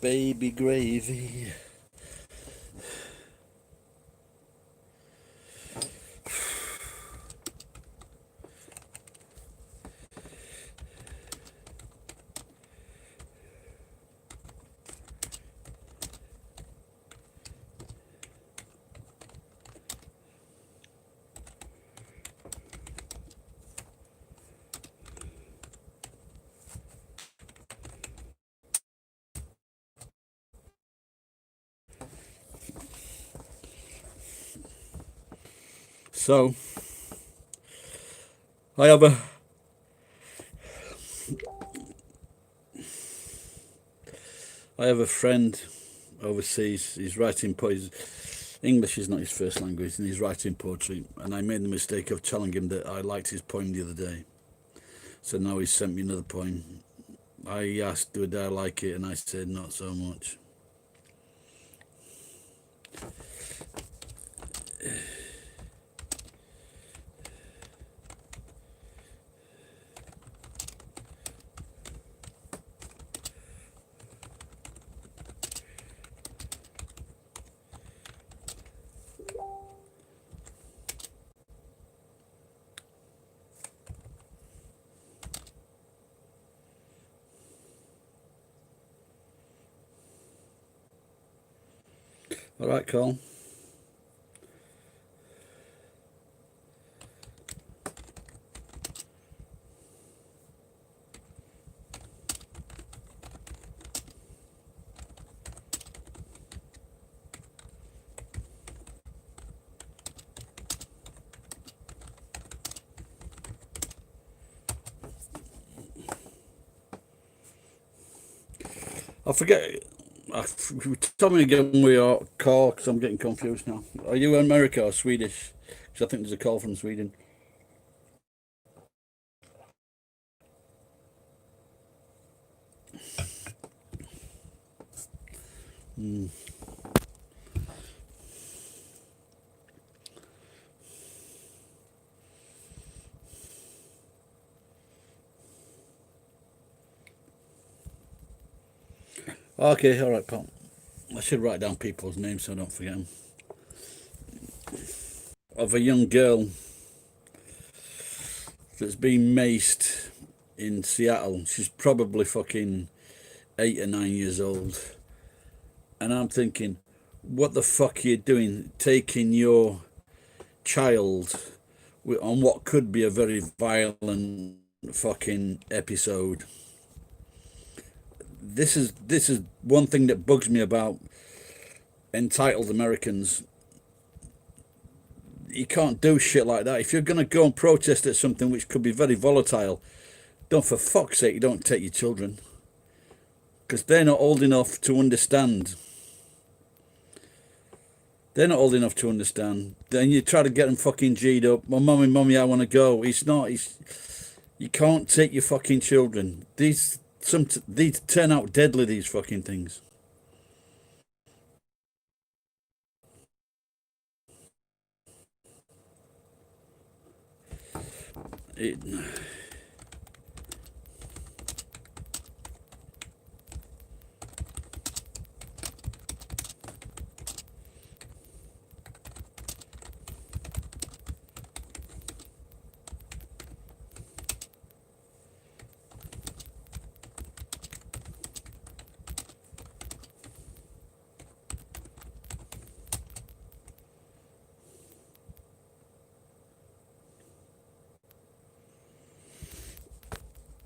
baby gravy. So I have a friend overseas. He's writing poetry. English is not his first language, and he's writing poetry. And I made the mistake of telling him that I liked his poem the other day. So now he's sent me another poem. I asked, "Did I like it?" And I said, "Not so much." All right, Carl. I forget. Tell me again where you are, Carl, because I'm getting confused now. Are you America or Swedish? Because I think there's a call from Sweden. Mm. Okay, all right, pal. I should write down people's names so I don't forget them. Of a young girl that's been maced in Seattle. She's probably fucking 8 or 9 years old. And I'm thinking, what the fuck are you doing taking your child on what could be a very violent fucking episode? This is one thing that bugs me about entitled Americans. You can't do shit like that. If you're going to go and protest at something which could be very volatile, don't, for fuck's sake, you don't take your children. Because they're not old enough to understand. They're not old enough to understand. Then you try to get them fucking G'd up. Well, mummy, I want to go. It's not. You can't take your fucking children. These turn out deadly. These fucking things. It,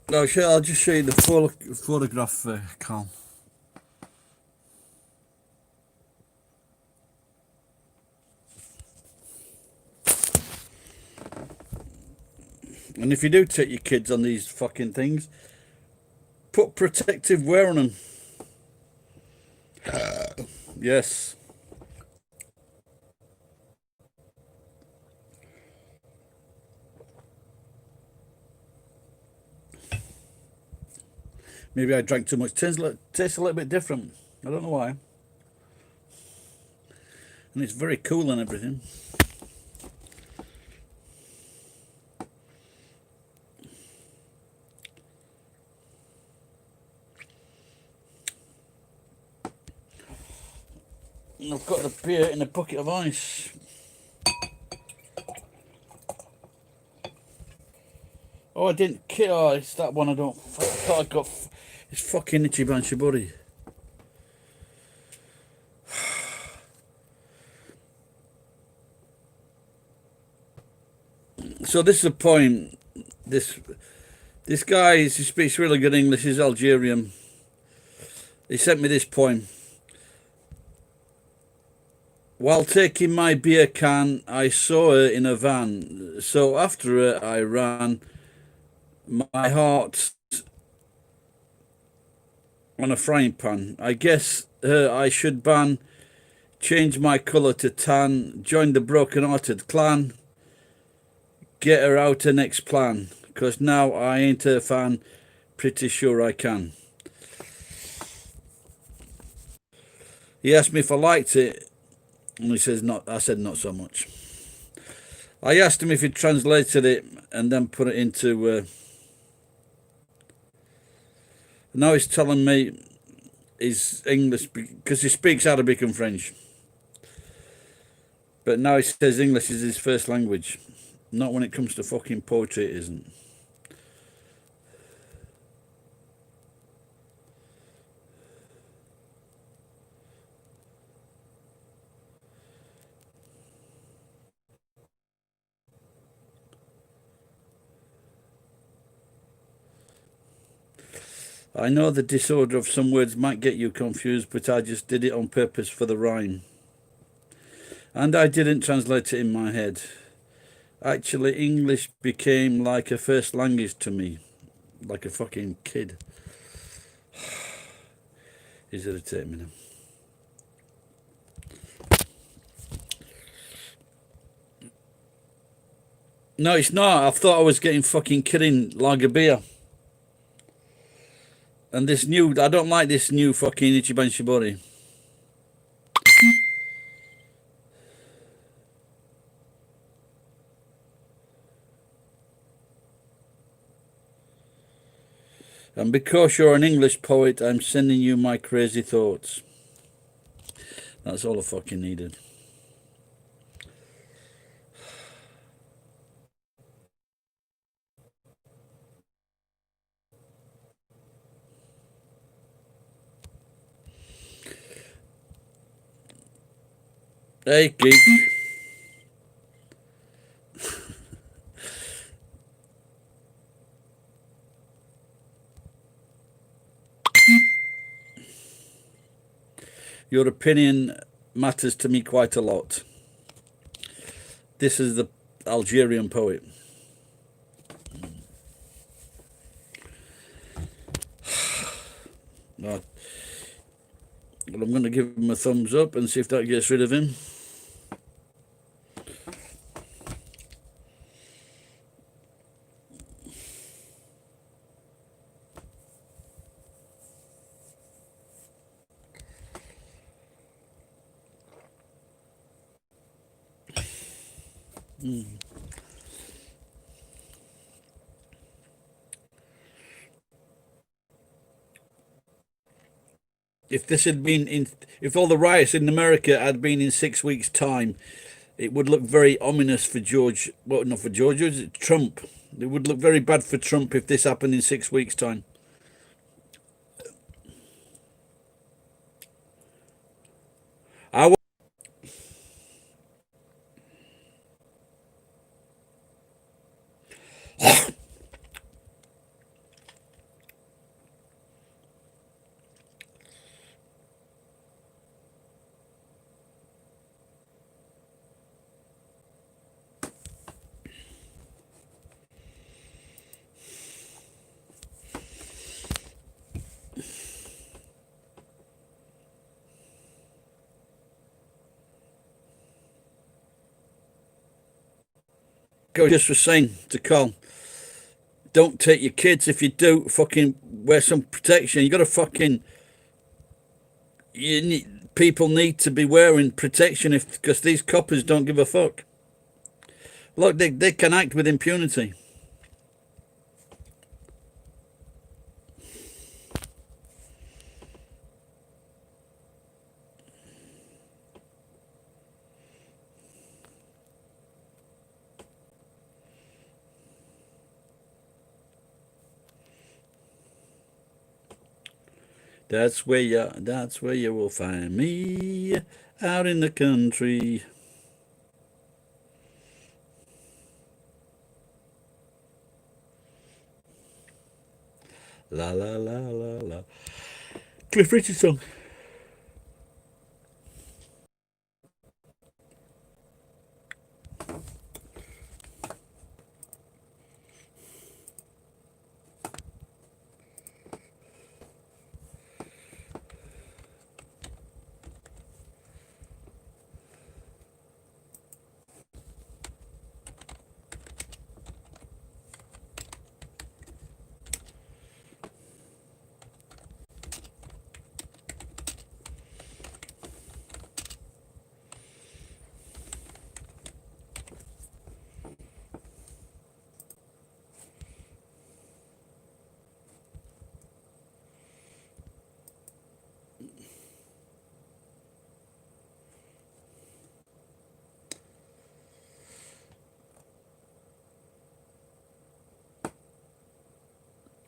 no, sure. I'll just show you the photograph, Carl. And if you do take your kids on these fucking things, put protective wear on them. Yes. Maybe I drank too much. Tastes a little bit different. I don't know why. And it's very cool and everything. I've got the beer in a bucket of ice. Oh, I didn't kill. Oh, it's that one I don't. I thought I got. It's fucking Itchy Banshy Buddy. So this is a poem. This guy, he speaks really good English. He's Algerian. He sent me this poem. While taking my beer can, I saw her in a van. So after her, I ran. My heart on a frying pan. I guess her I should ban. Change my colour to tan. Join the broken-hearted clan. Get her out her next plan. 'Cause now I ain't her fan. Pretty sure I can. He asked me if I liked it. And he says not. I said not so much. I asked him if he translated it and then put it into... now he's telling me he's English because he speaks Arabic and French. But now he says English is his first language. Not when it comes to fucking poetry, it isn't. I know the disorder of some words might get you confused, but I just did it on purpose for the rhyme. And I didn't translate it in my head. Actually, English became like a first language to me. Like a fucking kid. He's irritating me now. No, it's not. I thought I was getting fucking Kirin lager beer. And this new... I don't like this new fucking Itchy Banshy Buddy. And because you're an English poet, I'm sending you my crazy thoughts. That's all I fucking needed. Hey, geek. Your opinion matters to me quite a lot. This is the Algerian poet. Well, I'm going to give him a thumbs up and see if that gets rid of him. If this had been in, if all the riots in America had been in 6 weeks' time, it would look very ominous for George. Well, not for George, is it Trump? It would look very bad for Trump if this happened in 6 weeks' time. I just was saying to Carl, don't take your kids. If you do, fucking wear some protection. You got to fucking... people need to be wearing protection because these coppers don't give a fuck. Look, they can act with impunity. That's where you will find me out in the country. La la la la la. Cliff Richard song.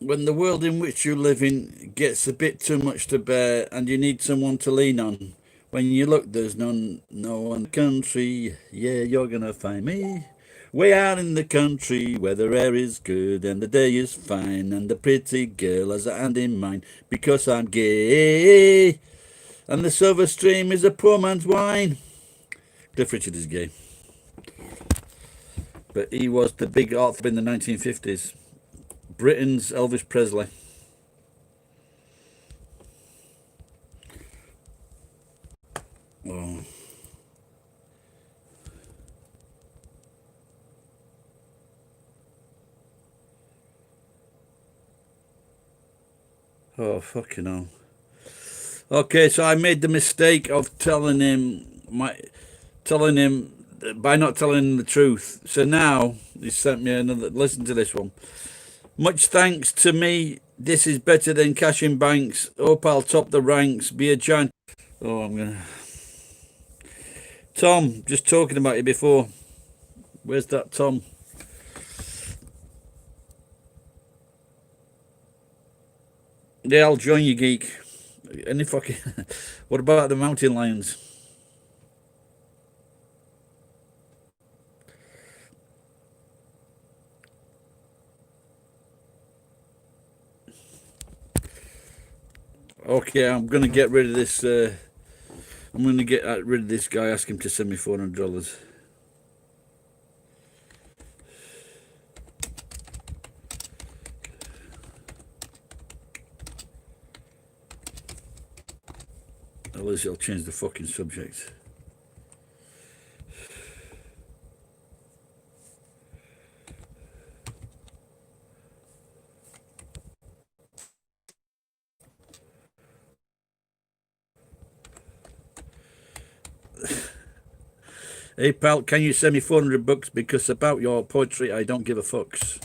When the world in which you live in gets a bit too much to bear and you need someone to lean on, when you look, there's no one in the country. Yeah, you're gonna find me way out in the country where the air is good and the day is fine and the pretty girl has a hand in mine because I'm gay and the silver stream is a poor man's wine. Cliff Richard is gay, but he was the big author in the 1950s. Britain's Elvis Presley. Oh, oh, fucking hell. Okay, so I made the mistake of telling him by not telling him the truth. So now he sent me another. Listen to this one. Much thanks to me. This is better than cash in banks. Hope I'll top the ranks. Be a giant. Oh, I'm gonna. Tom, just talking about you before. Where's that Tom? Yeah, I'll join you, geek. Any fucking. What about the mountain lions? Okay, I'm gonna get rid of this. I'm gonna get rid of this guy. Ask him to send me $400. At least it'll change the fucking subject. Hey pal, can you send me $400 because about your poetry I don't give a fucks.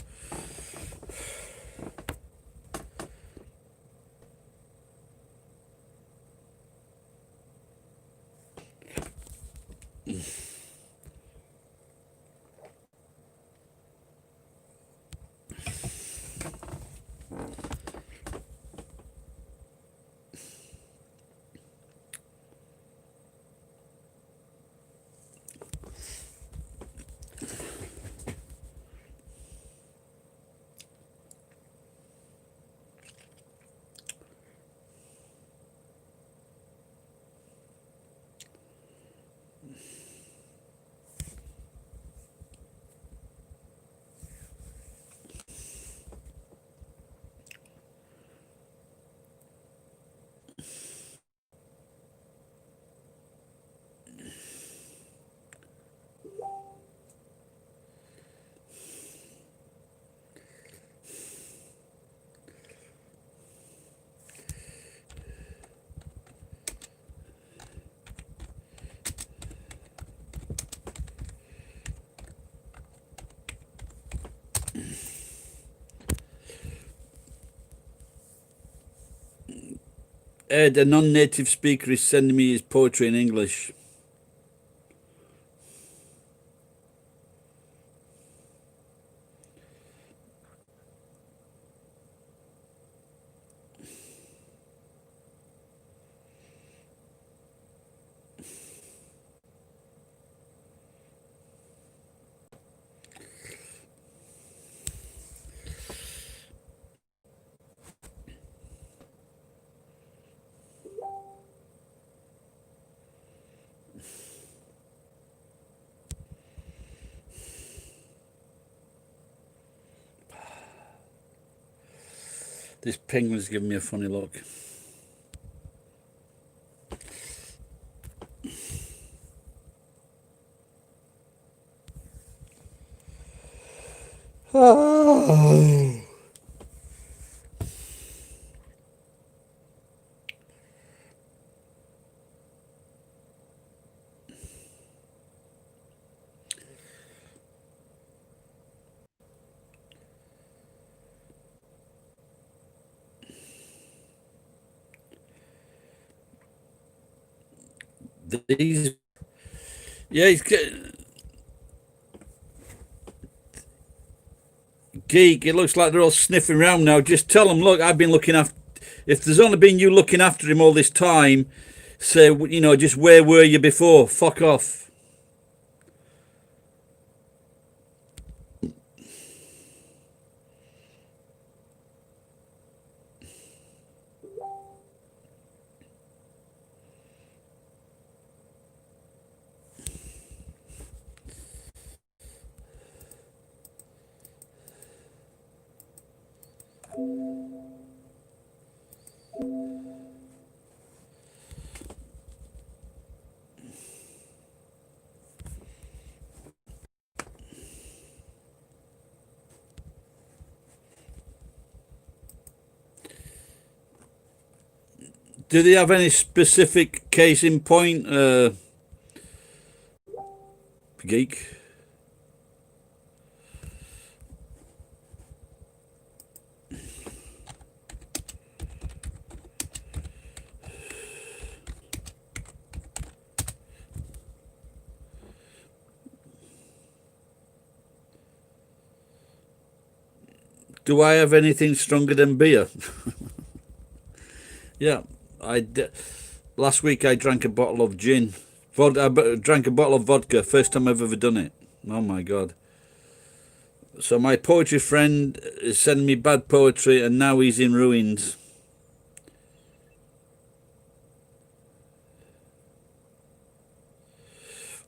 Ed, a non-native speaker, is sending me his poetry in English. This penguin's giving me a funny look. Oh. These, yeah, he's geek. It looks like they're all sniffing around now. Just tell them, look, I've been looking after. If there's only been you looking after him all this time, say, you know, just where were you before? Fuck off. Do they have any specific case in point, geek? Do I have anything stronger than beer? Yeah, last week I drank a bottle of gin. I drank a bottle of vodka. First time I've ever done it. Oh my god. So my poetry friend is sending me bad poetry and now he's in ruins.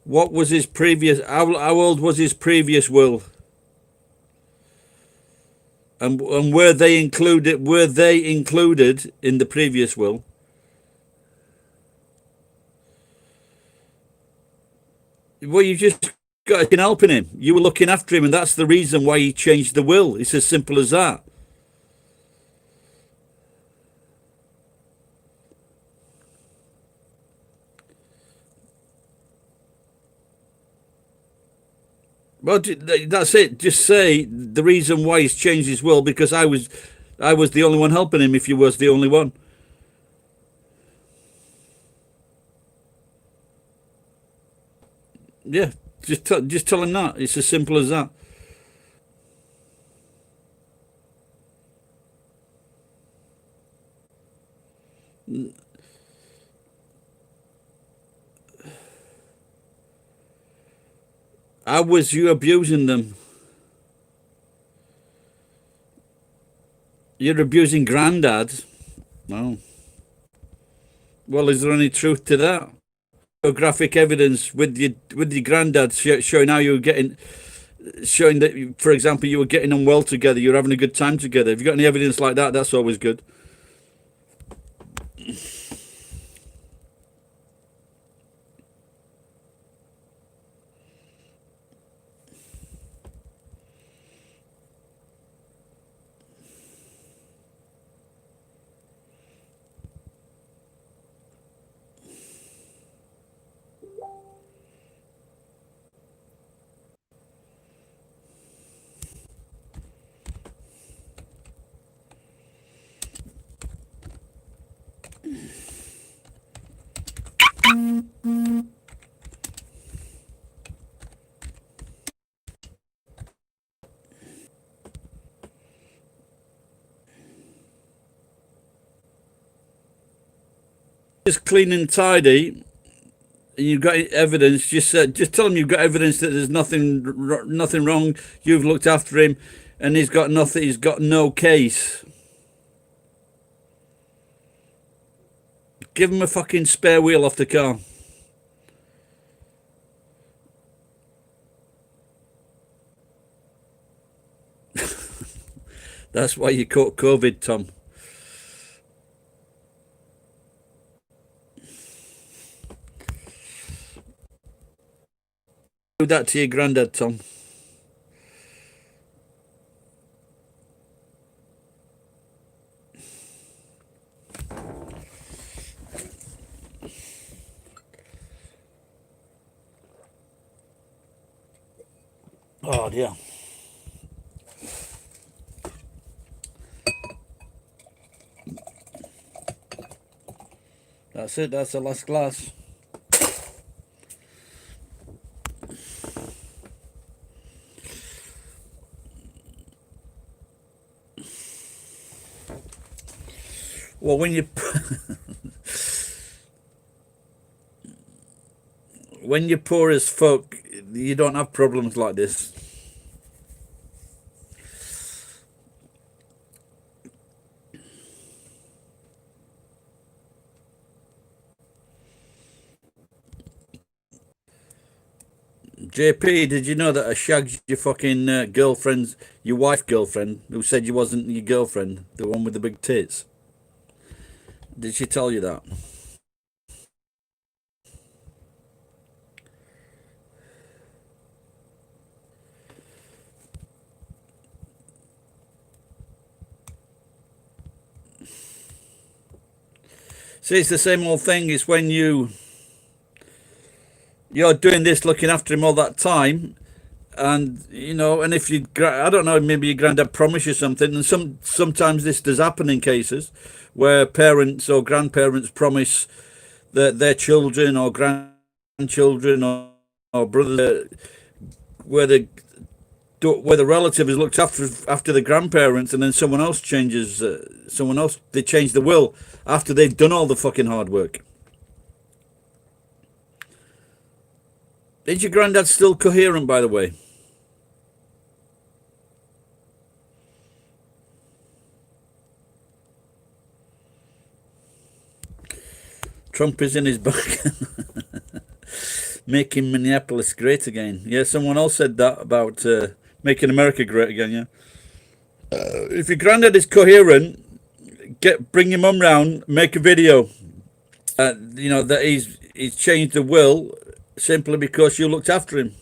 What was his previous, how old was his previous will? And were they included in the previous will? Well, you just got to helping him. You were looking after him, and that's the reason why he changed the will. It's as simple as that. Well, that's it. Just say the reason why he's changed his will because I was the only one helping him. If you was the only one, yeah, just tell him that. It's as simple as that. How was you abusing them? You're abusing Grandad. No. Well, is there any truth to that? Graphic evidence with your granddad showing how you were getting, showing that, for example, you were getting on well together, you were having a good time together. If you got any evidence like that, that's always good. Just clean and tidy. And you've got evidence. Just tell him you've got evidence that there's nothing wrong. You've looked after him, and he's got nothing. He's got no case. Give him a fucking spare wheel off the car. That's why you caught COVID, Tom. Do that to your granddad, Tom. Oh dear. That's it, that's the last glass. Well, when you when you're poor as fuck, you don't have problems like this. JP, did you know that I shagged your fucking girlfriend's, your wife girlfriend, who said you wasn't your girlfriend, the one with the big tits? Did she tell you that? See, it's the same old thing. It's when you're doing this, looking after him all that time, and you know, and if you, I don't know, maybe your granddad promised you something, and sometimes this does happen in cases where parents or grandparents promise that their children or grandchildren or brothers, where the relative is looked after the grandparents, and then someone else changes, they change the will after they've done all the fucking hard work. Is your granddad still coherent, by the way? Trump is in his back. Making Minneapolis great again. Yeah, someone else said that about making America great again, yeah. If your granddad is coherent, bring your mum round, make a video. You know, that he's changed the will simply because you looked after him.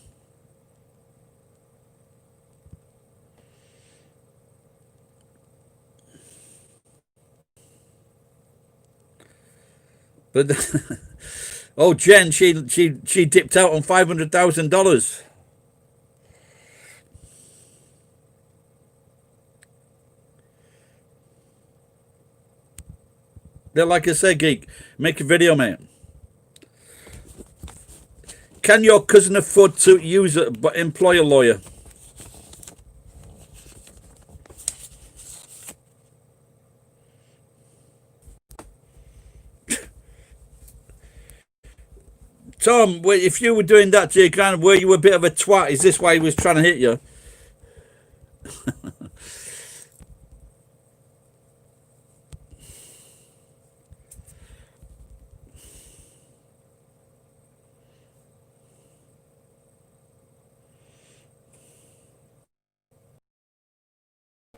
But oh, Jen, she dipped out on $500,000. They're like I say, geek, make a video, mate. Can your cousin afford to use but employ a lawyer? Tom, if you were doing that to your granddad, were you a bit of a twat? Is this why he was trying to hit you?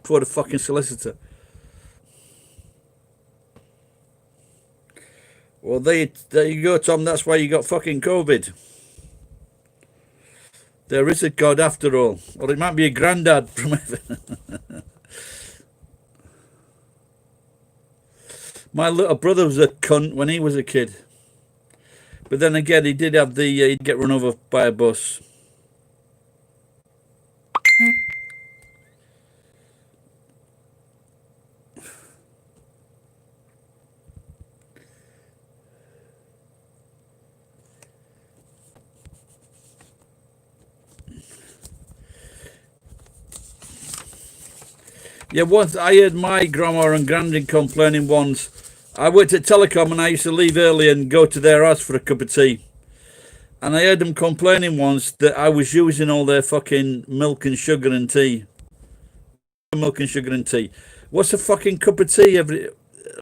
For the fucking solicitor. Well, there you go, Tom. That's why you got fucking COVID. There is a God after all. Or it might be a granddad from heaven. My little brother was a cunt when he was a kid. But then again, he did have he'd get run over by a bus. Yeah, once I heard my grandma and granddad complaining once. I worked at Telecom and I used to leave early and go to their house for a cup of tea. And I heard them complaining once that I was using all their fucking milk and sugar and tea. Milk and sugar and tea. What's a fucking cup of tea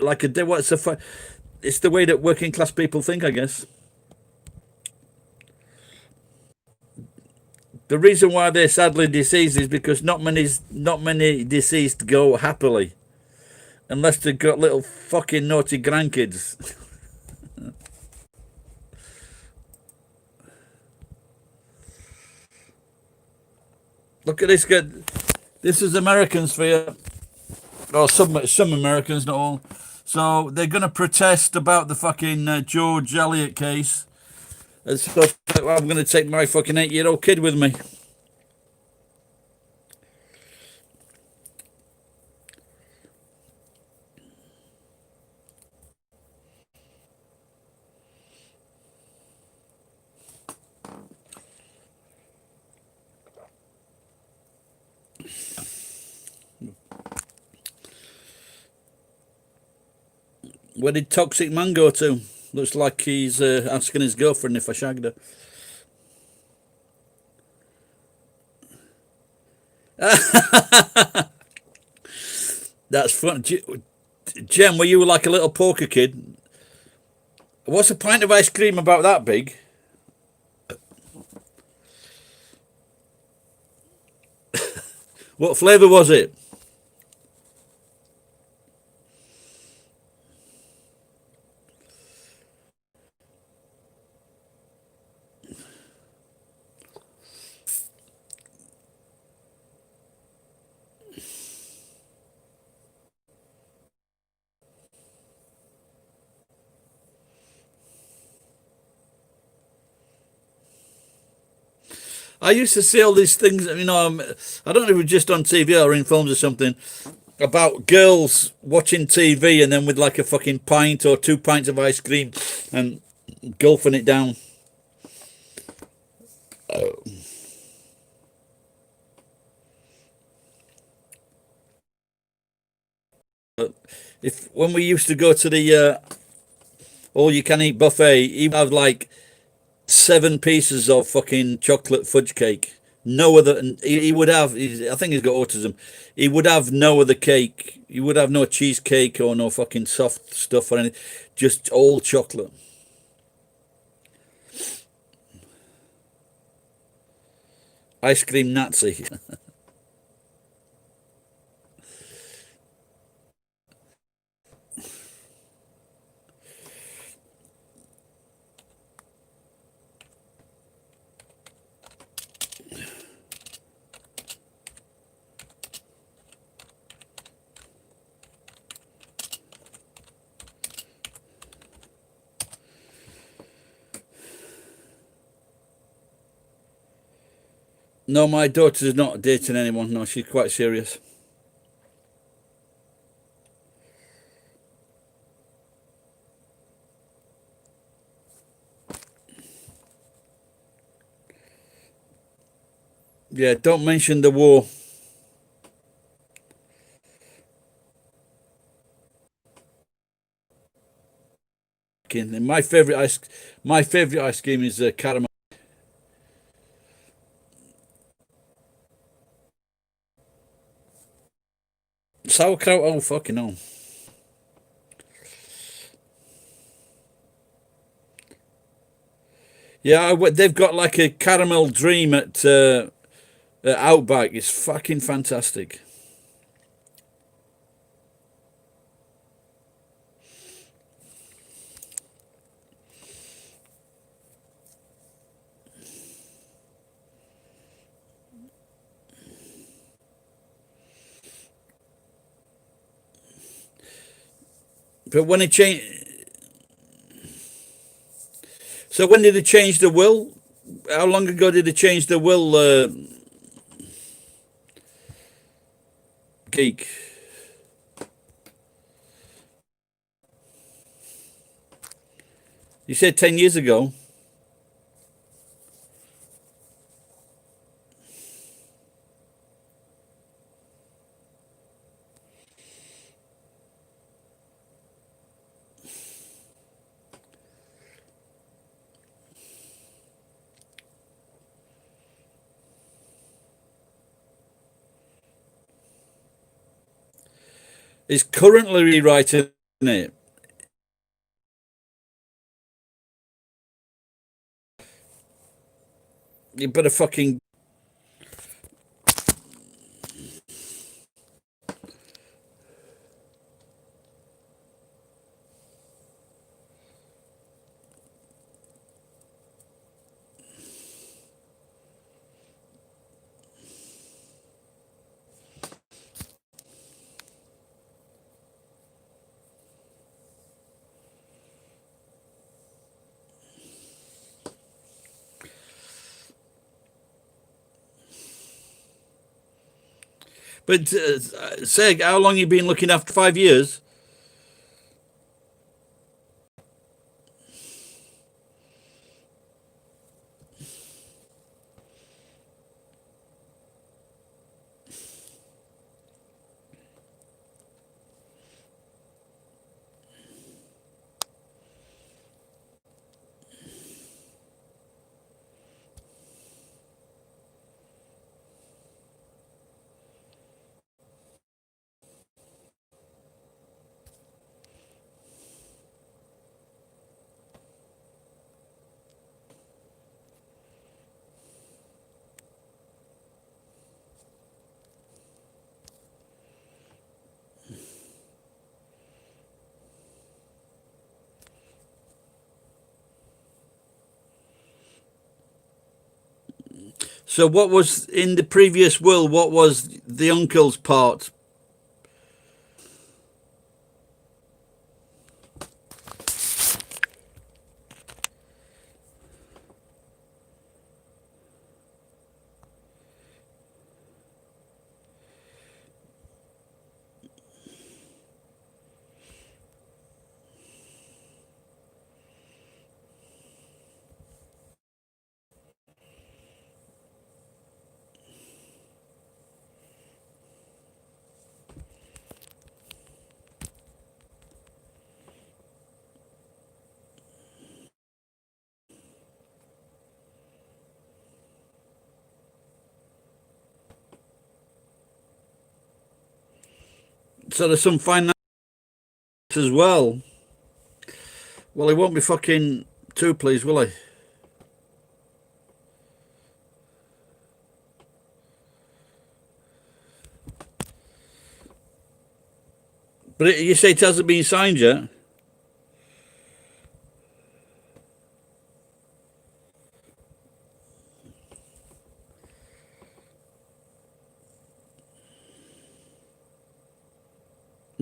like a day? It's the way that working class people think, I guess. The reason why they're sadly deceased is because not many deceased go happily, unless they've got little fucking naughty grandkids. Look at this. Good. This is Americans for you, or some Americans, not all. So they're going to protest about the fucking George Eliot case. So I'm going to take my fucking 8-year-old kid with me. Where did Toxic Man go to? Looks like he's asking his girlfriend if I shagged her. That's fun. Jem, were you like a little poker kid? What's a pint of ice cream about that big? What flavour was it? I used to see all these things, I don't know if it was just on TV or in films or something, about girls watching TV and then with like a fucking pint or 2 pints of ice cream and gulping it down. If when we used to go to the all-you-can-eat buffet, he would have like 7 pieces of fucking chocolate fudge cake. No other. He would have. I think he's got autism. He would have no other cake. He would have no cheesecake or no fucking soft stuff or anything. Just all chocolate. Ice cream Nazi. No, my daughter's not dating anyone. No, she's quite serious. Yeah, don't mention the war. My favorite ice cream is caramel. Sauerkraut. Oh fucking hell. Yeah, they've got like a caramel dream at Outback. It's fucking fantastic. But when it changed, so when did they change the will? How long ago did they change the will? Geek. You said 10 years ago. It's currently rewriting it. You better fucking. But say, how long you been looking after? 5 years? So what was in the previous will? What was the uncle's part? So there's some finance as well. Well, he won't be fucking too pleased, will he? But you say it hasn't been signed yet?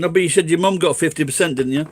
No, but you said your mum got 50%, didn't you?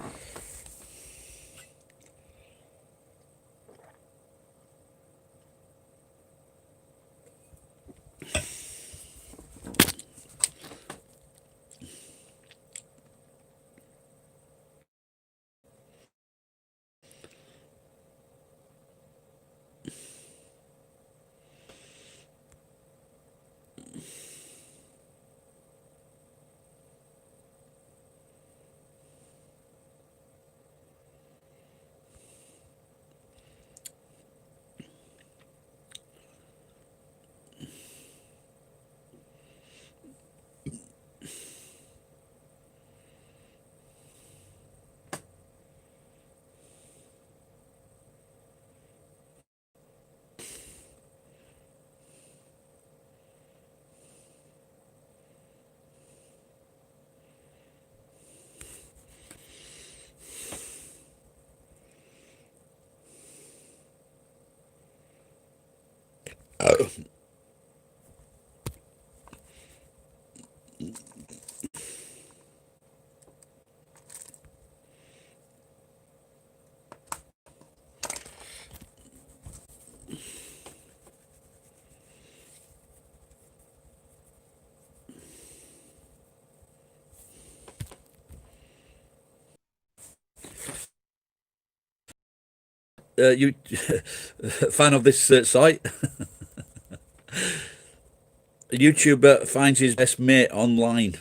You fan of this site? A YouTuber finds his best mate online.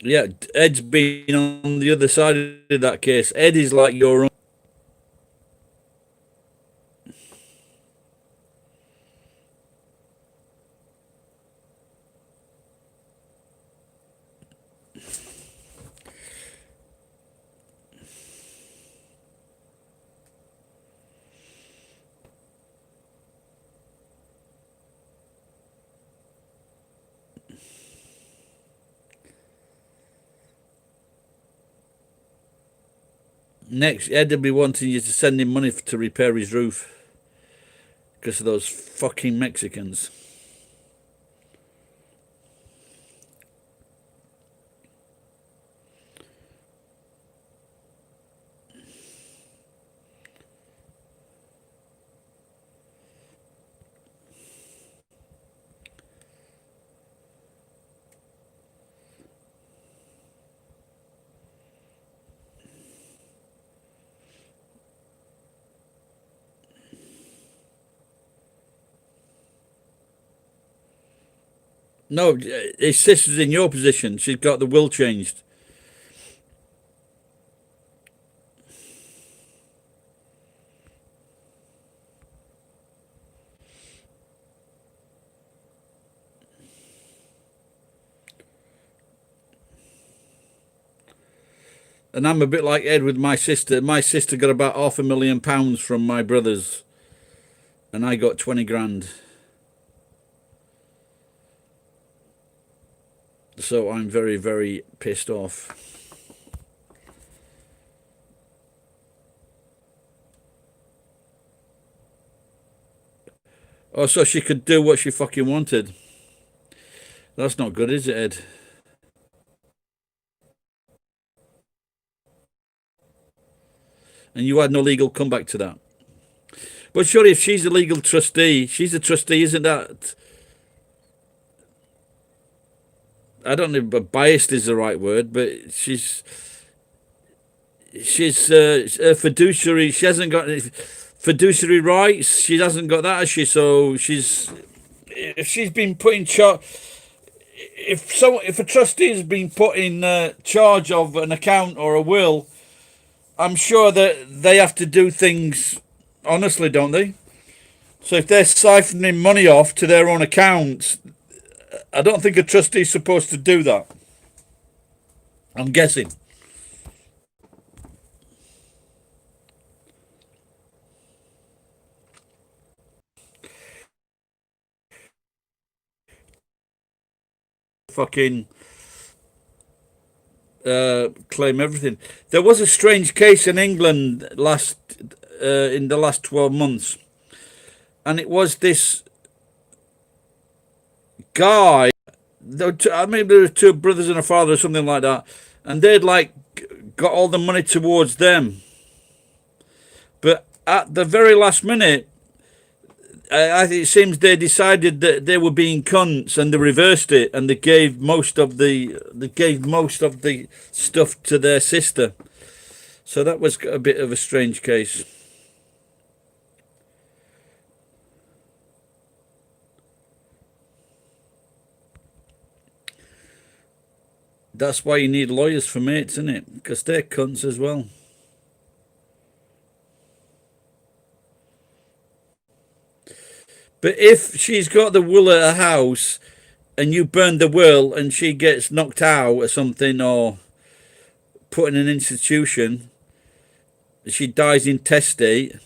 Yeah, Ed's been on the other side of that case. Ed is like your own. Next, Ed will be wanting you to send him money to repair his roof because of those fucking Mexicans. No, his sister's in your position. She's got the will changed. And I'm a bit like Ed with my sister. My sister got about £500,000 from my brothers, and I got 20 grand. So I'm very, very pissed off. Oh, so she could do what she fucking wanted. That's not good, is it, Ed? And you had no legal comeback to that. But surely if she's a legal trustee, she's a trustee, isn't that? I don't know, but biased is the right word, but she's a fiduciary. She hasn't got any fiduciary rights. She hasn't got that, has she? So if she's been put in charge, if a trustee has been put in charge of an account or a will, I'm sure that they have to do things honestly, don't they? So if they're siphoning money off to their own accounts, I don't think a trustee's supposed to do that. I'm guessing. Fucking claim everything. There was a strange case in England in the last 12 months, and it was this guy. Maybe there were two brothers and a father or something like that, and they'd like got all the money towards them, but at the very last minute, I think it seems they decided that they were being cunts, and they reversed it, and they gave most of the stuff to their sister. So that was a bit of a strange case. That's why you need lawyers for mates, isn't it? Because they're cunts as well. But if she's got the will at her house and you burn the will and she gets knocked out or something or put in an institution, she dies intestate.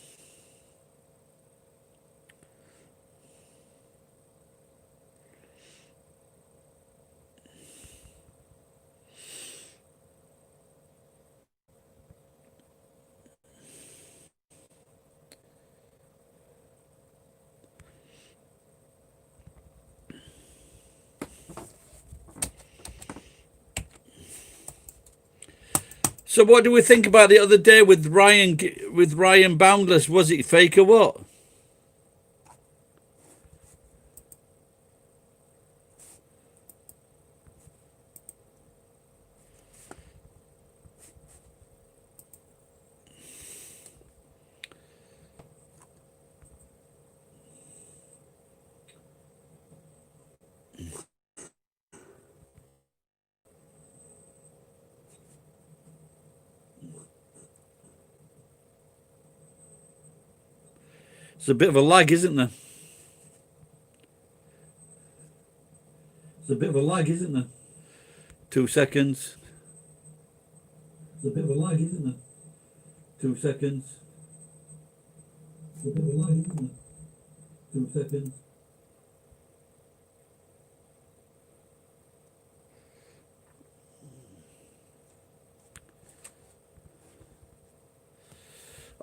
So what do we think about the other day with Ryan Boundless? Was it fake or what? It's a bit of a lag, isn't there? It's a bit of a lag, isn't there? 2 seconds. It's a bit of a lag, isn't there? 2 seconds. It's a bit of a lag, isn't there? 2 seconds.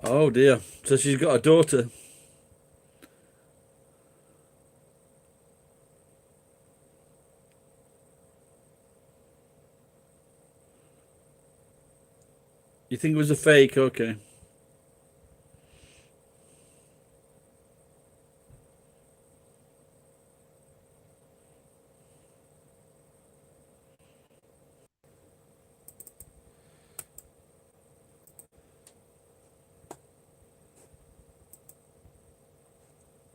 Oh dear. So she's got a daughter. You think it was a fake? Okay.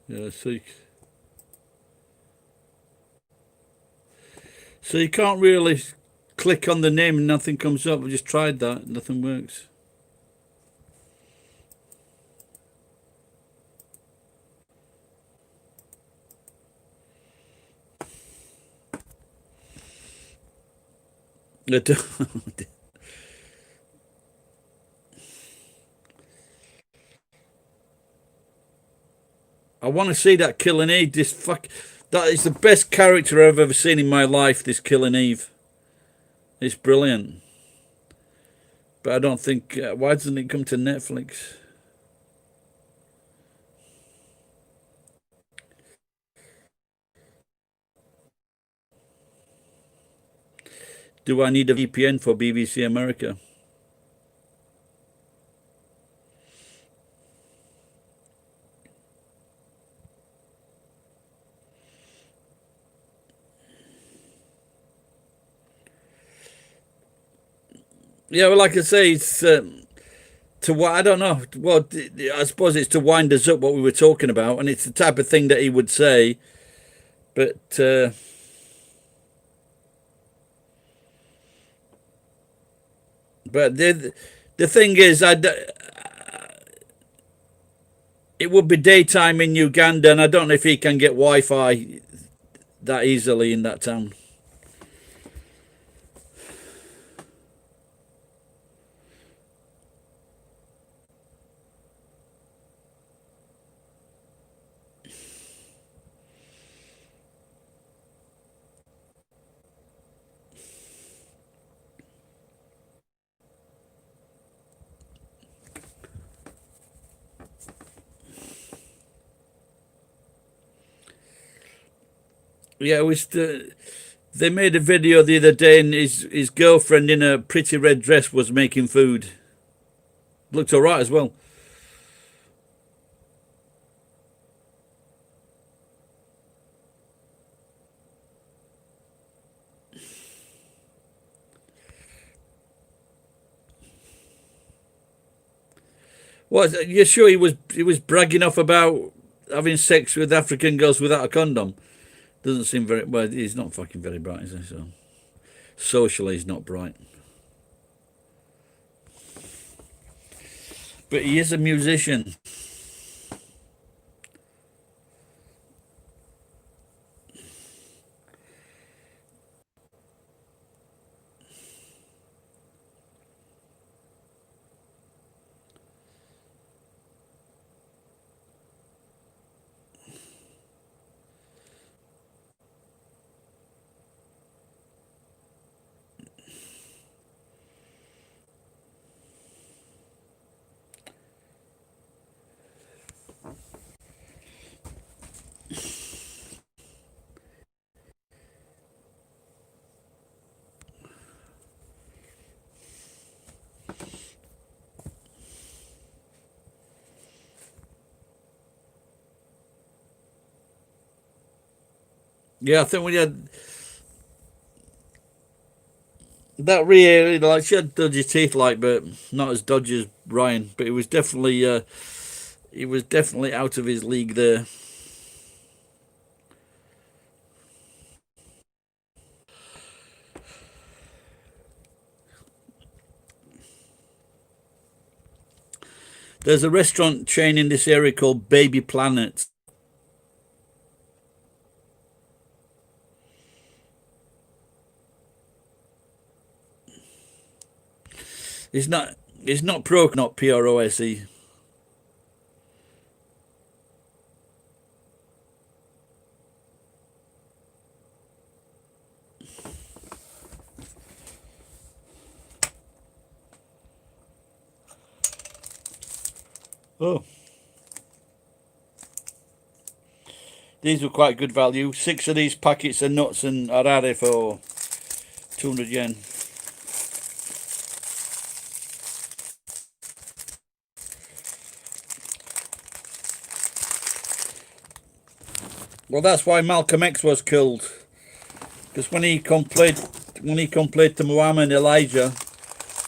Yeah, see. So you can't really click on the name and nothing comes up. I just tried that, nothing works. I want to see that Killing Eve. That is the best character I've ever seen in my life. This Killing Eve. It's brilliant. But I don't think. Why doesn't it come to Netflix? Do I need a VPN for BBC America? Yeah, well, like I say, it's to what I don't know. Well, I suppose it's to wind us up what we were talking about, and it's the type of thing that he would say. But the thing is, it would be daytime in Uganda, and I don't know if he can get Wi-Fi that easily in that town. Yeah, it was. They made a video the other day, and his girlfriend in a pretty red dress was making food. Looked all right as well. What? You're sure he was bragging off about having sex with African girls without a condom? Doesn't seem very well. He's not fucking very bright, is he? So socially, he's not bright. But he is a musician. Yeah, I think we had that really like she had dodgy teeth, like, but not as dodgy as Ryan. But he was definitely out of his league there. There's a restaurant chain in this area called Baby Planet. It's not pro, not PROSE. Oh. These were quite good value. 6 of these packets of nuts and arare for 200 yen. Well, that's why Malcolm X was killed. Because when he complained to Muhammad and Elijah,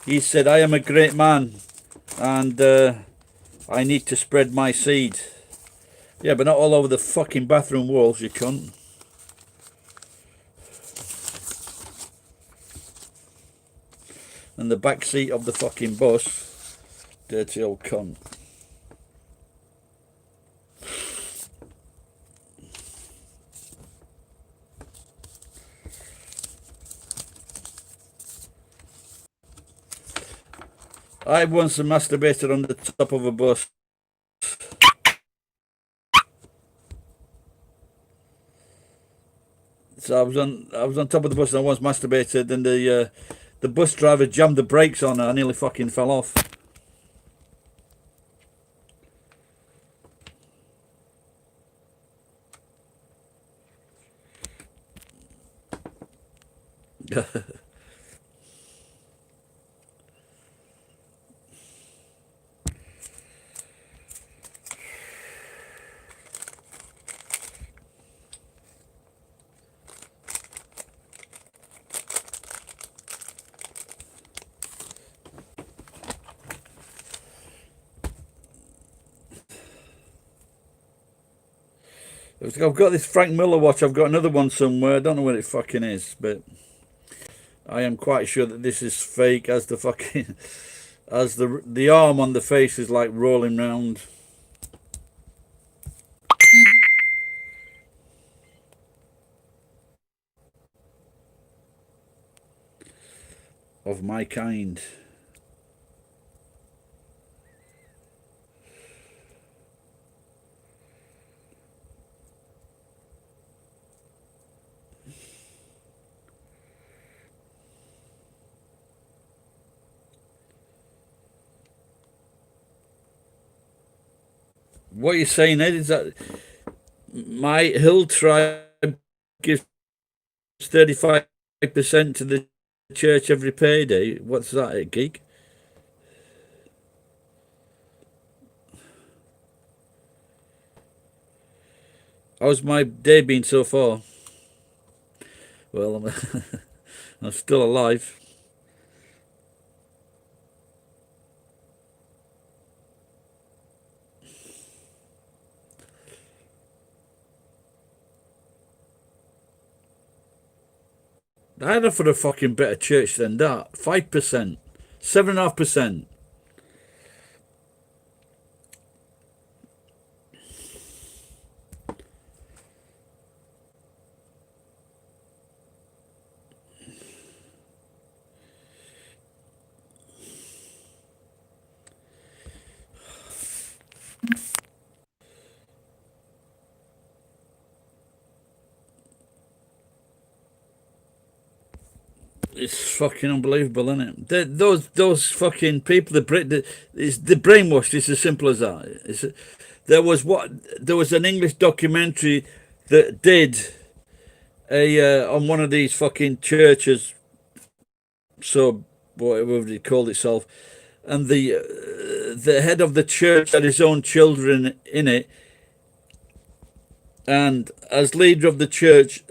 he said, "I am a great man, and I need to spread my seed." Yeah, but not all over the fucking bathroom walls, you cunt. and the back seat of the fucking bus. Dirty old cunt. I once masturbated on the top of a bus. So I was on top of the bus and I once masturbated, and the bus driver jammed the brakes on and I nearly fucking fell off. I've got this Frank Miller watch. I've got another one somewhere. I don't know where it fucking is, but I am quite sure that this is fake. As the fucking, as the arm on the face is like rolling round. Of my kind. What you're saying, Ed, is that my hill tribe gives 35% to the church every payday. What's that, a geek? How's my day been so far? Well, I'm still alive. I'd offer a fucking better church than that. 5%. 7.5%. It's fucking unbelievable, isn't it? Those fucking people, the brainwashed. It's as simple as that. There was an English documentary that did on one of these fucking churches, so whatever it called itself, and the head of the church had his own children in it, and as leader of the church,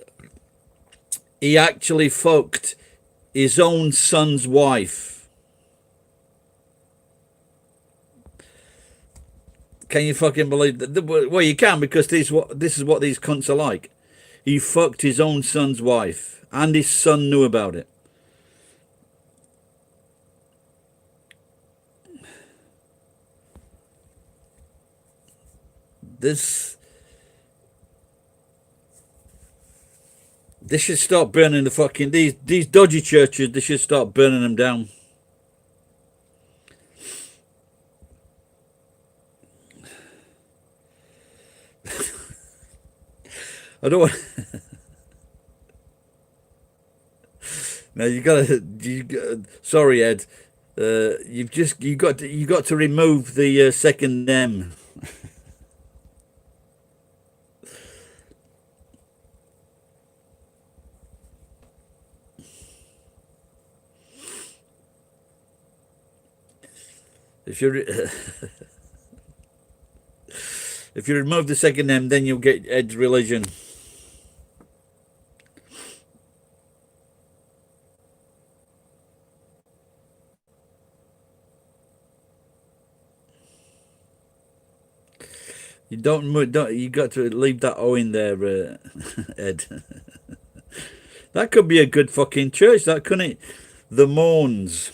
he actually fucked his own son's wife. Can you fucking believe that? Well, you can, because this is what these cunts are like. He fucked his own son's wife, and his son knew about it. They should start burning the fucking these dodgy churches. They should start burning them down. I don't want. Now you gotta. Sorry, Ed. You got to remove the second M. If you if you remove the second M, then you'll get Ed's religion. You don't. You got to leave that O in there, Ed. That could be a good fucking church. That couldn't it? The Moans.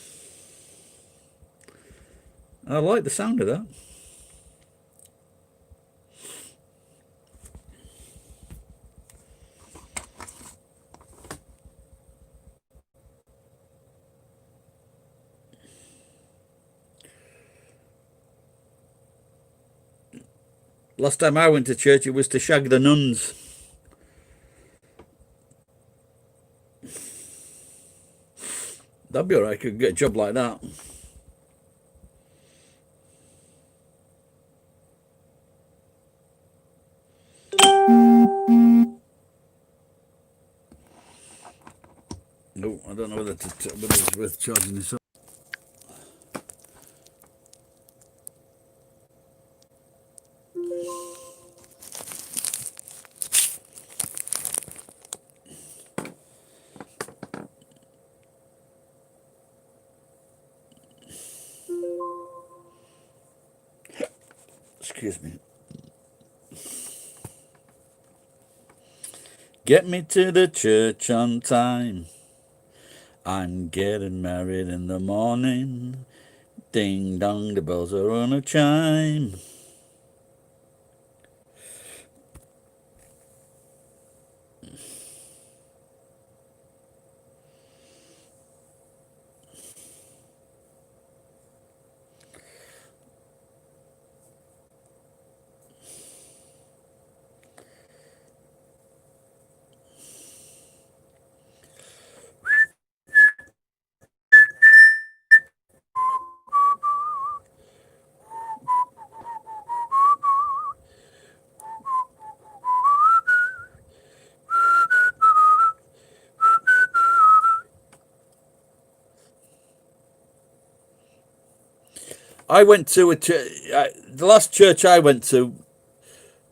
I like the sound of that. Last time I went to church, it was to shag the nuns. That'd be alright. I could get a job like that. No, I don't know whether it's worth charging this up. Excuse me. Get me to the church on time. I'm getting married in the morning. Ding dong, the bells are on a chime. I went to a church. The last church I went to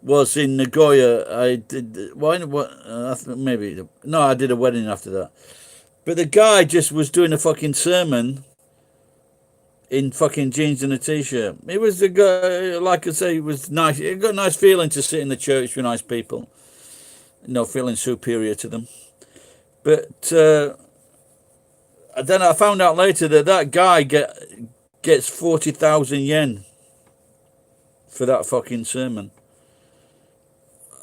was in Nagoya. I did. Why? What? Maybe no. I did a wedding after that. But the guy just was doing a fucking sermon in fucking jeans and a t-shirt. It was the guy. Like I say, it was nice. It got a nice feeling to sit in the church with nice people. No feeling superior to them. But then I found out later that that guy gets 40,000 yen for that fucking sermon.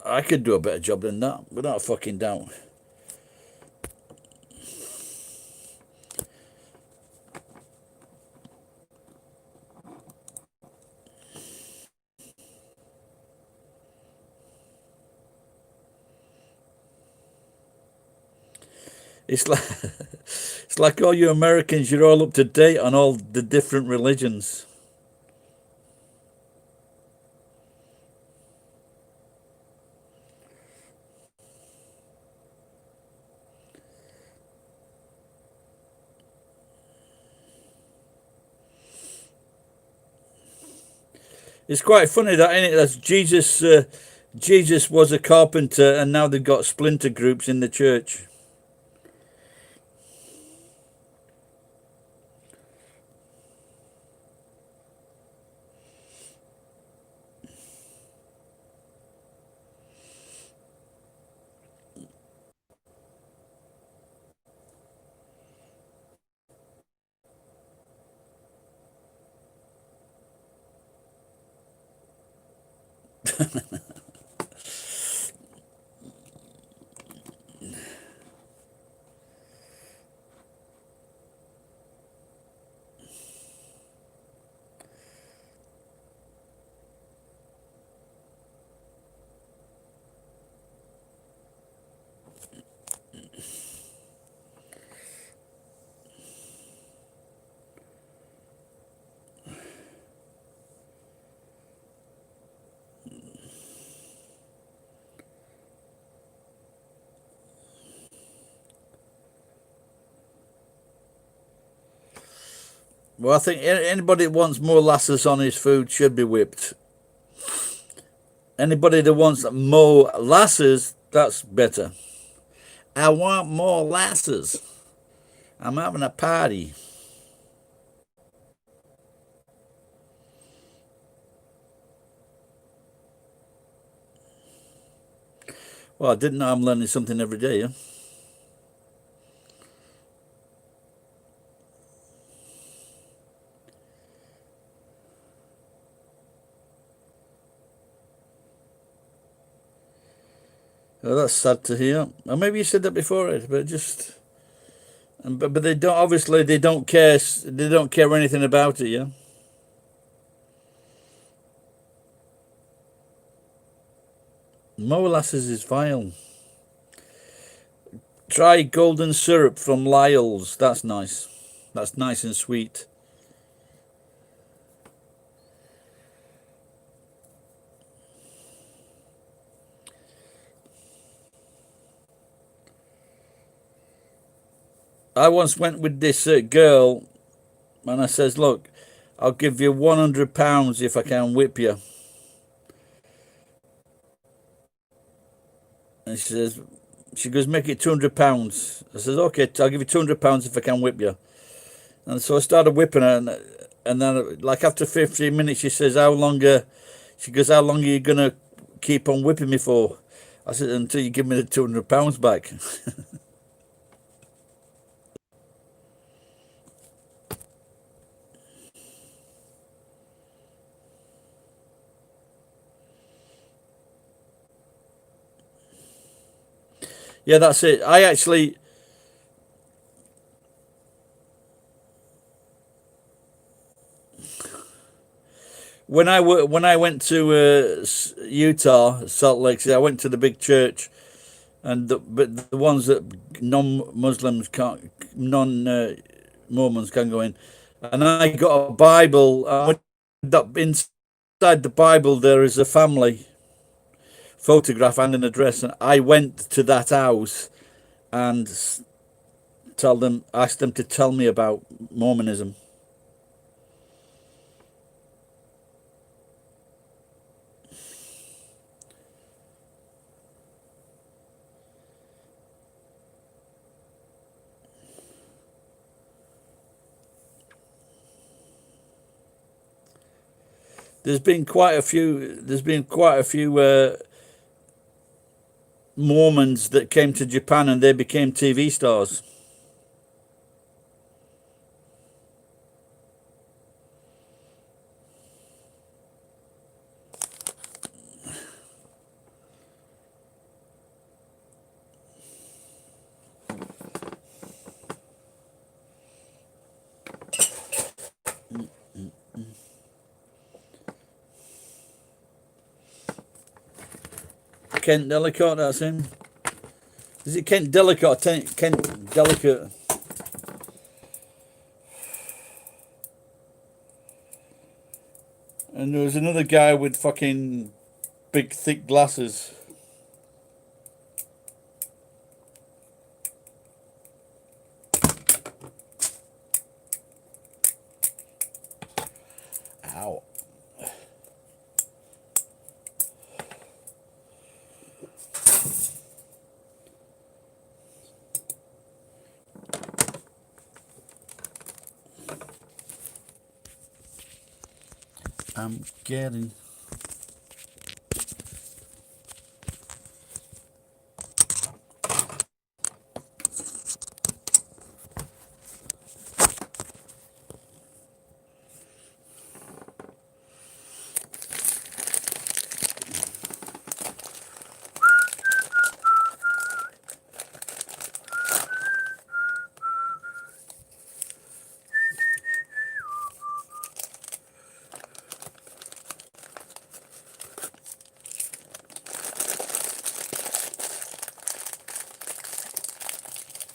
I could do a better job than that, without a fucking doubt. It's like it's like all you Americans, you're all up to date on all the different religions. It's quite funny that, ain't it? That's Jesus. Jesus was a carpenter, and now they've got splinter groups in the church. Well, I think anybody that wants more lasses on his food should be whipped. Anybody that wants more lasses, that's better. I want more lasses. I'm having a party. Well, I didn't know. I'm learning something every day, yeah? Oh, that's sad to hear. Or maybe you said that before, Ed, but just but they don't, obviously they don't care. They don't care anything about it. Yeah. Molasses is vile. Try golden syrup from Lyle's. That's nice. That's nice and sweet. I once went with this girl, and I says, "Look, I'll give you £100 if I can whip you." And she goes, "Make it £200." I says, "Okay, I'll give you £200 if I can whip you." And so I started whipping her, and then like after 15 minutes, she says, "How long?" She goes, "How long are you gonna keep on whipping me for?" I said, "Until you give me the £200 back." Yeah, that's it. I actually, when I went to Utah, Salt Lake City, I went to the big church, and but the ones that non-Muslims can't, non Mormons can go in, and I got a Bible. Inside the Bible there is a family photograph and an address, and I went to that house and asked them to tell me about Mormonism. There's been quite a few. There's been quite a few Mormons that came to Japan and they became TV stars. Kent Delicate, that's him. Is it Kent Delicate? Kent Delicate. And there was another guy with fucking big, thick glasses. Ow. I'm getting.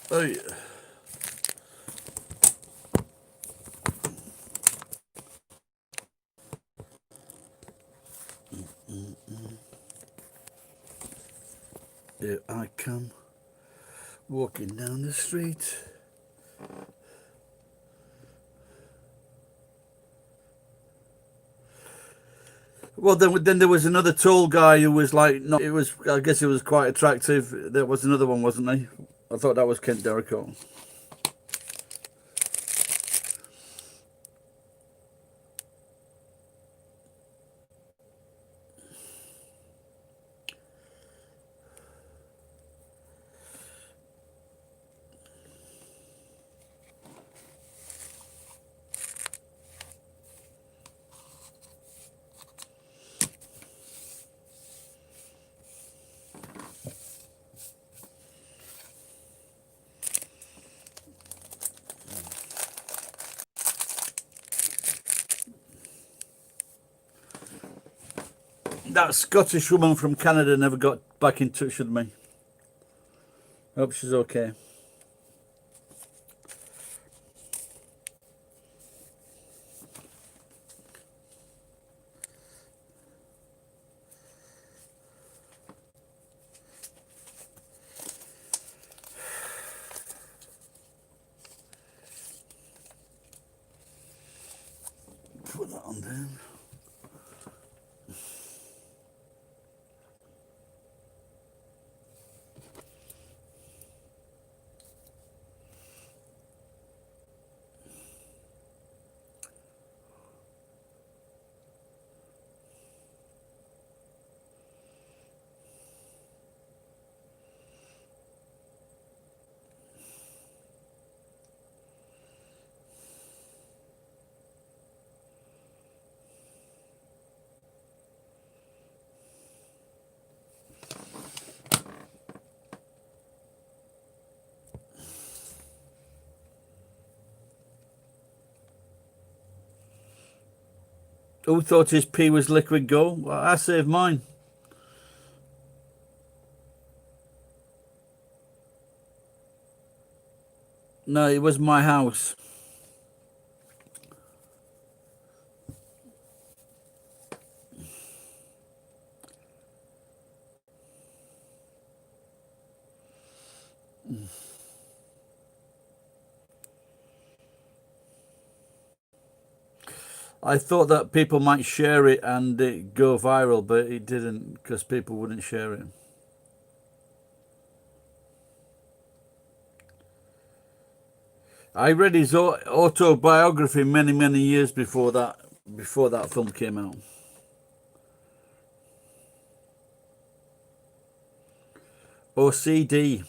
Oh, yeah. Here I come, walking down the street. Well, then there was another tall guy who was like, not. It was, I guess, it was quite attractive. There was another one, wasn't he? I thought that was Kent Delicate. That Scottish woman from Canada never got back in touch with me. Hope she's okay. Put that on there. Who thought his pee was liquid gold? Well, I saved mine. No, it was my house. I thought that people might share it and it go viral, but it didn't because people wouldn't share it. I read his autobiography many years before that film came out. OCD.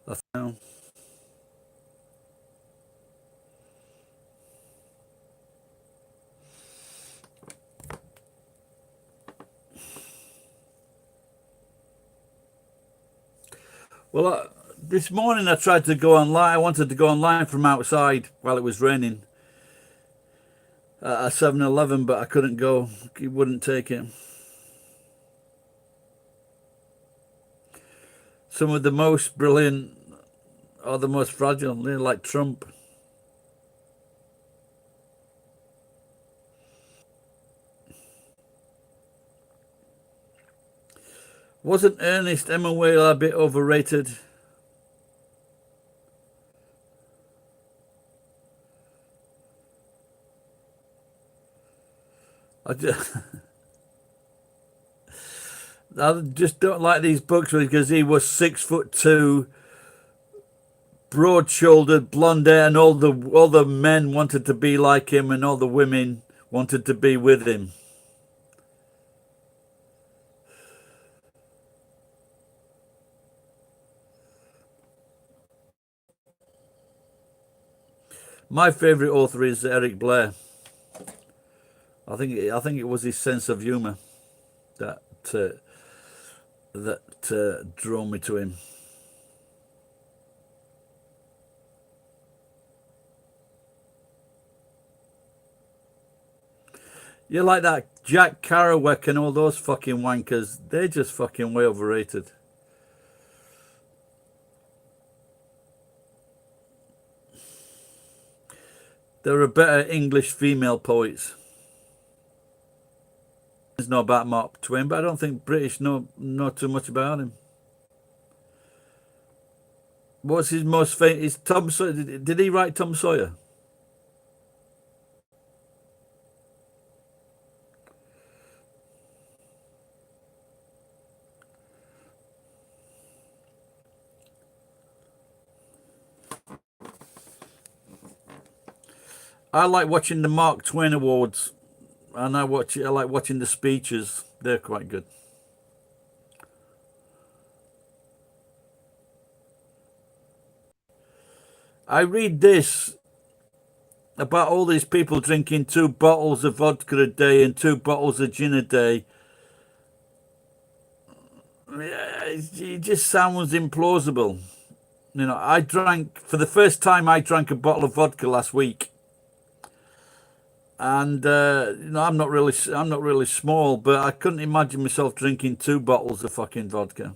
I know. Well, this morning I tried to go online. I wanted to go online from outside while it was raining at 7-Eleven, but I couldn't go. It wouldn't take it. Some of the most brilliant or the most fragile, like Trump. Wasn't Ernest Hemingway a bit overrated? I just don't like these books because he was 6'2", broad-shouldered, blonde hair, and all the men wanted to be like him, and all the women wanted to be with him. My favourite author is Eric Blair. I think it was his sense of humour that drew me to him. You like that Jack Kerouac and all those fucking wankers? They're just fucking way overrated. There are better English female poets. It's not about Mark Twain, but I don't think British know too much about him. What's his most famous? Is Tom Sawyer? Did he write Tom Sawyer? I like watching the Mark Twain Awards, and I like watching the speeches. They're quite good. I read this about all these people drinking 2 bottles of vodka a day and 2 bottles of gin a day. It just sounds implausible. You know, I drank for the first time. I drank a bottle of vodka last week, and you know, I'm not really small, but I couldn't imagine myself drinking 2 bottles of fucking vodka.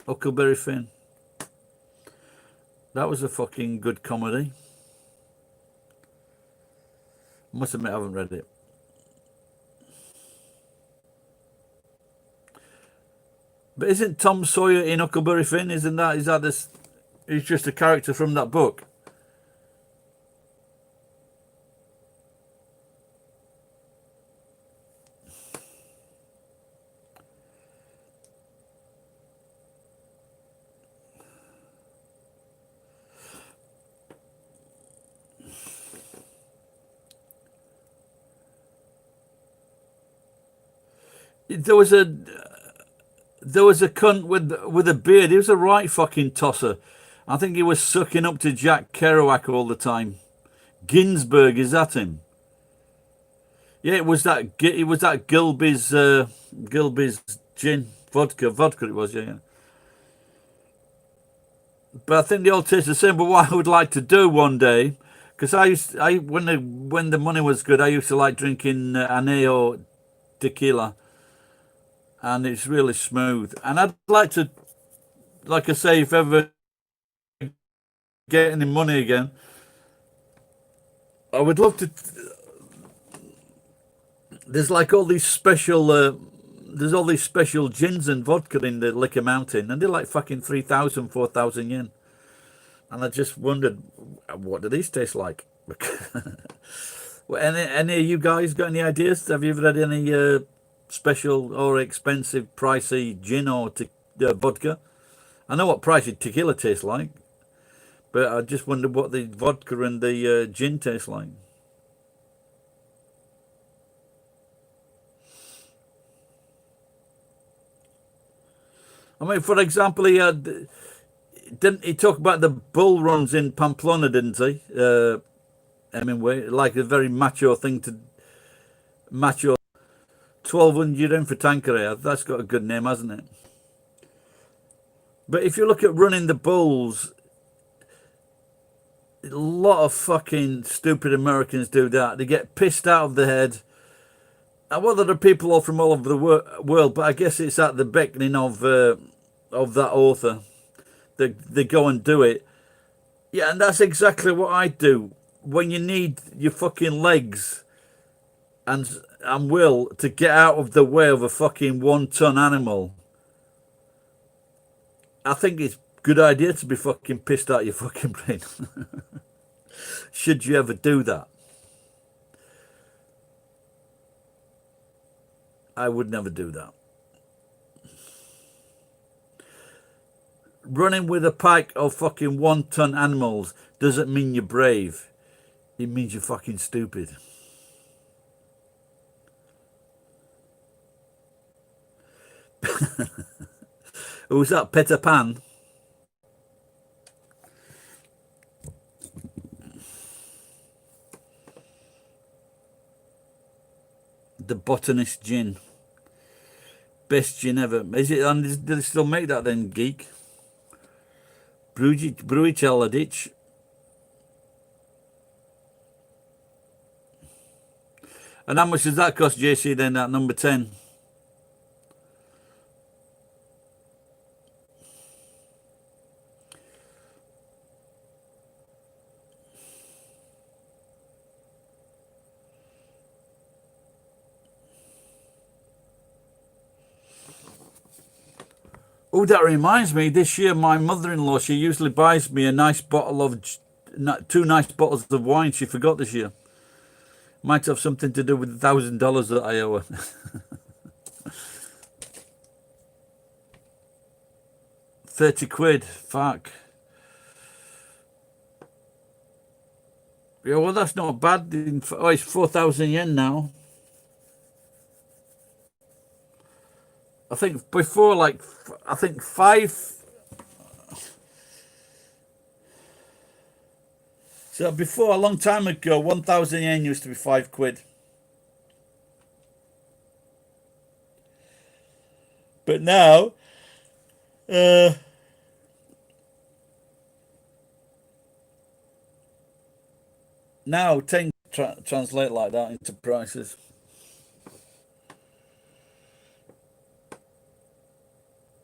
Huckleberry Finn. That was a fucking good comedy. I must admit, I haven't read it. But isn't Tom Sawyer in Huckleberry Finn? Is that this? He's just a character from that book. There was a cunt with a beard. He was a right fucking tosser. I think he was sucking up to Jack Kerouac all the time. Ginsberg, is that him? Yeah, it was that. It was that Gilby's gin vodka. It was, yeah. But I think they all taste the same. But what I would like to do one day, because when the money was good, I used to like drinking Añejo tequila, and it's really smooth. And I'd like to, like I say, if ever get any money again, I would love to. There's like all these special. There's all these special gins and vodka in the Liquor Mountain, and they're like fucking 3,000, 4,000 yen. And I just wondered, what do these taste like? Well, any of you guys got any ideas? Have you ever had any special or expensive, pricey gin or vodka? I know what pricey tequila tastes like, but I just wondered what the vodka and the gin taste like. I mean, for example, didn't he talk about the bull runs in Pamplona, didn't he? Hemingway, like a very macho thing to macho. 1,200 in for Tanqueray. That's got a good name, hasn't it? But if you look at running the bulls, a lot of fucking stupid Americans do that. They get pissed out of the head. And well, there are people all from all over the world, but I guess it's at the beckoning of that author. They go and do it. Yeah, and that's exactly what I do. When you need your fucking legs and will to get out of the way of a fucking 1-ton animal, I think it's a good idea to be fucking pissed out your fucking brain. Should you ever do that? I would never do that. Running with a pack of fucking 1-ton animals doesn't mean you're brave. It means you're fucking stupid. Who's that, Peter Pan? The Botanist Gin. Best gin ever. Is it? And do they still make that then, geek? Bruichella ditch. And how much does that cost, JC, then, that number 10? Oh, that reminds me, this year my mother-in-law, she usually buys me a nice bottle of, 2 nice bottles of wine. She forgot this year. Might have something to do with the $1,000 that I owe her. 30 quid, fuck. Yeah, well, that's not bad. Oh, it's 4,000 yen now. I think before, like, I think 5. So before, a long time ago, 1,000 yen used to be 5 quid. But uh, now 10 translate like that into prices.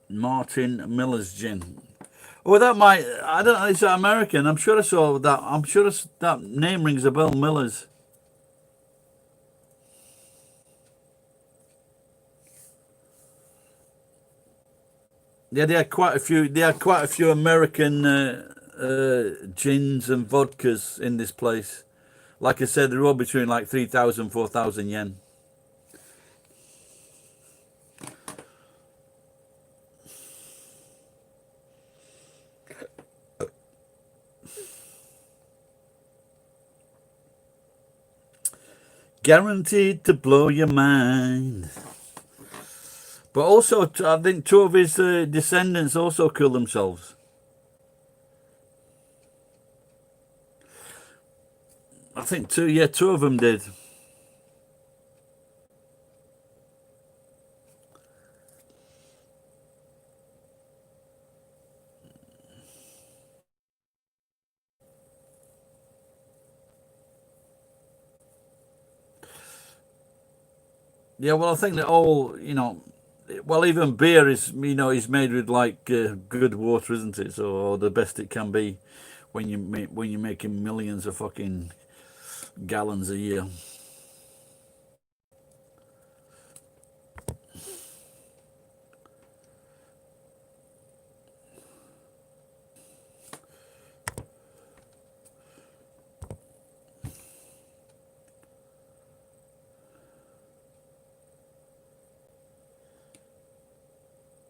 Martin Miller's gin. Oh, that might. I don't know. It's American. I'm sure I saw that. I'm sure that name rings a bell. Miller's. Yeah, they had quite a few. They had quite a few American gins and vodkas in this place. Like I said, they're all between like 3,000, 4,000 yen. Guaranteed to blow your mind. But also, I think two of his descendants also killed themselves. I think two. Yeah, two of them did. Yeah, well, I think that all, well, even beer is made with like good water, isn't it? So, or the best it can be when you're making millions of fucking gallons a year.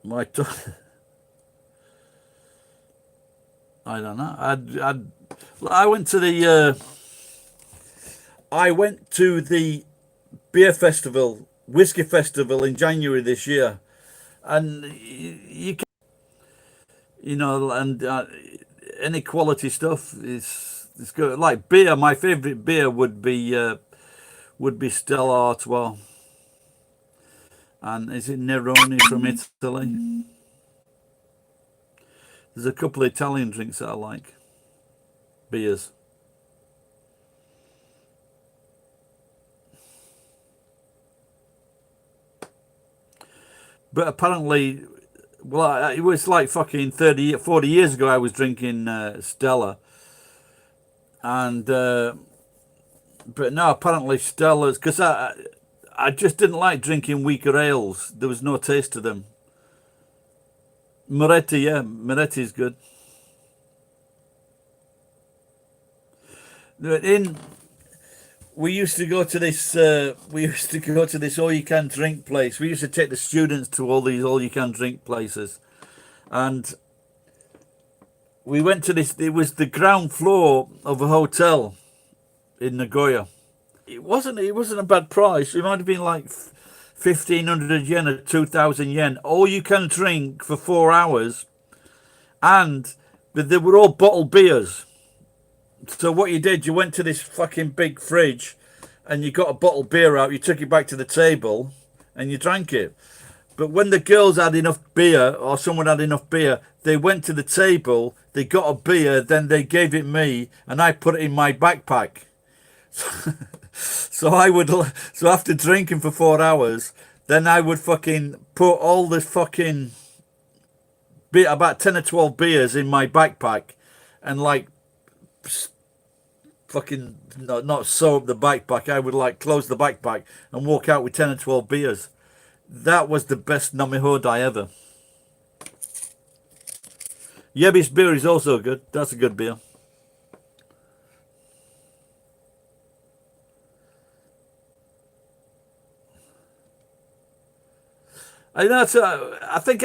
My, t- I don't know. I went to the beer festival, whiskey festival in January this year, and and any quality stuff is good. Like beer, my favorite beer would be Stella Artois, and is it Neroni from Italy? There's a couple of Italian drinks that I like, beers. But apparently, well, it was like fucking 30, 40 years ago I was drinking Stella. And, but no, apparently Stella's, because I just didn't like drinking weaker ales. There was no taste to them. Moretti, yeah, Moretti's good. In We used to go to this. We used to go to this all-you-can-drink place. We used to take the students to all these all-you-can-drink places, and we went to this. It was the ground floor of a hotel in Nagoya. It wasn't a bad price. It might have been like 1,500 yen or 2,000 yen. All you can drink for 4 hours, and they were all bottled beers. So what you did, you went to this fucking big fridge, and you got a bottle of beer out. You took it back to the table, and you drank it. But when the girls had enough beer, or someone had enough beer, they went to the table. They got a beer, then they gave it me, and I put it in my backpack. So so after drinking for 4 hours, then I would fucking put all this fucking beer, about 10 or 12 beers in my backpack, and like fucking not sew up the backpack. I would like close the backpack and walk out with 10 or 12 beers. That was the best Namihodai ever. Yebi's beer is also good. That's a good beer. I think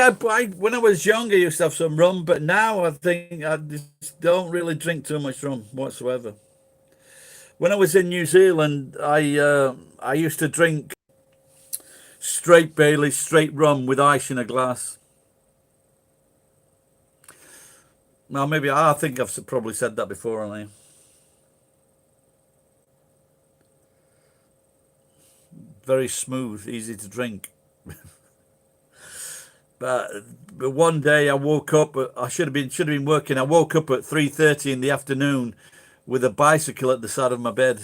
when I was younger, I used to have some rum, but now I think I just don't really drink too much rum whatsoever. When I was in New Zealand, I used to drink straight Bailey, straight rum with ice in a glass. Now maybe I think I've probably said that before, haven't I? Very smooth, easy to drink. But, but one day I woke up. I should have been working. I woke up at 3:30 in the afternoon with a bicycle at the side of my bed.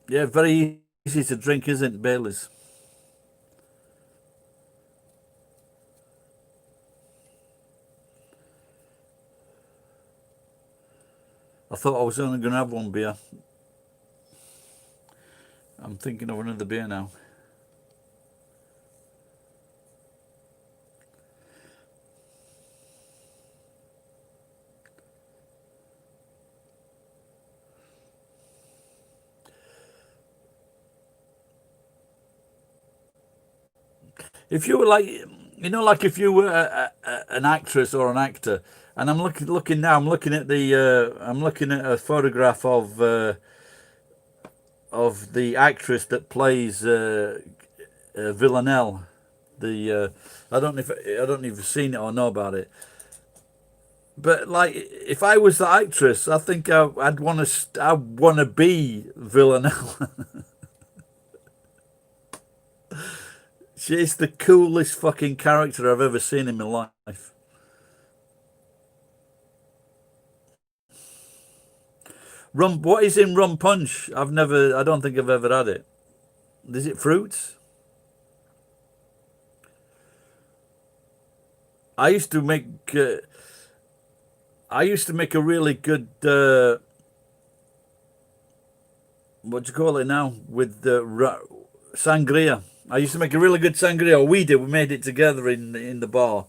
Yeah, very easy to drink, isn't it, Bailey's? I thought I was only going to have one beer. I'm thinking of another beer now. If you were like, like if you were an actress or an actor, and I'm looking now, I'm looking at a photograph of the actress that plays Villanelle. I don't know if you've seen it or know about it, but like if I was the actress, I think I'd want to be Villanelle. She's the coolest fucking character I've ever seen in my life. What is in rum punch? I don't think I've ever had it. Is it fruits? I used to make, uh, I used to make a really good, what do you call it now? With sangria. I used to make a really good sangria. Or we did. We made it together in the bar,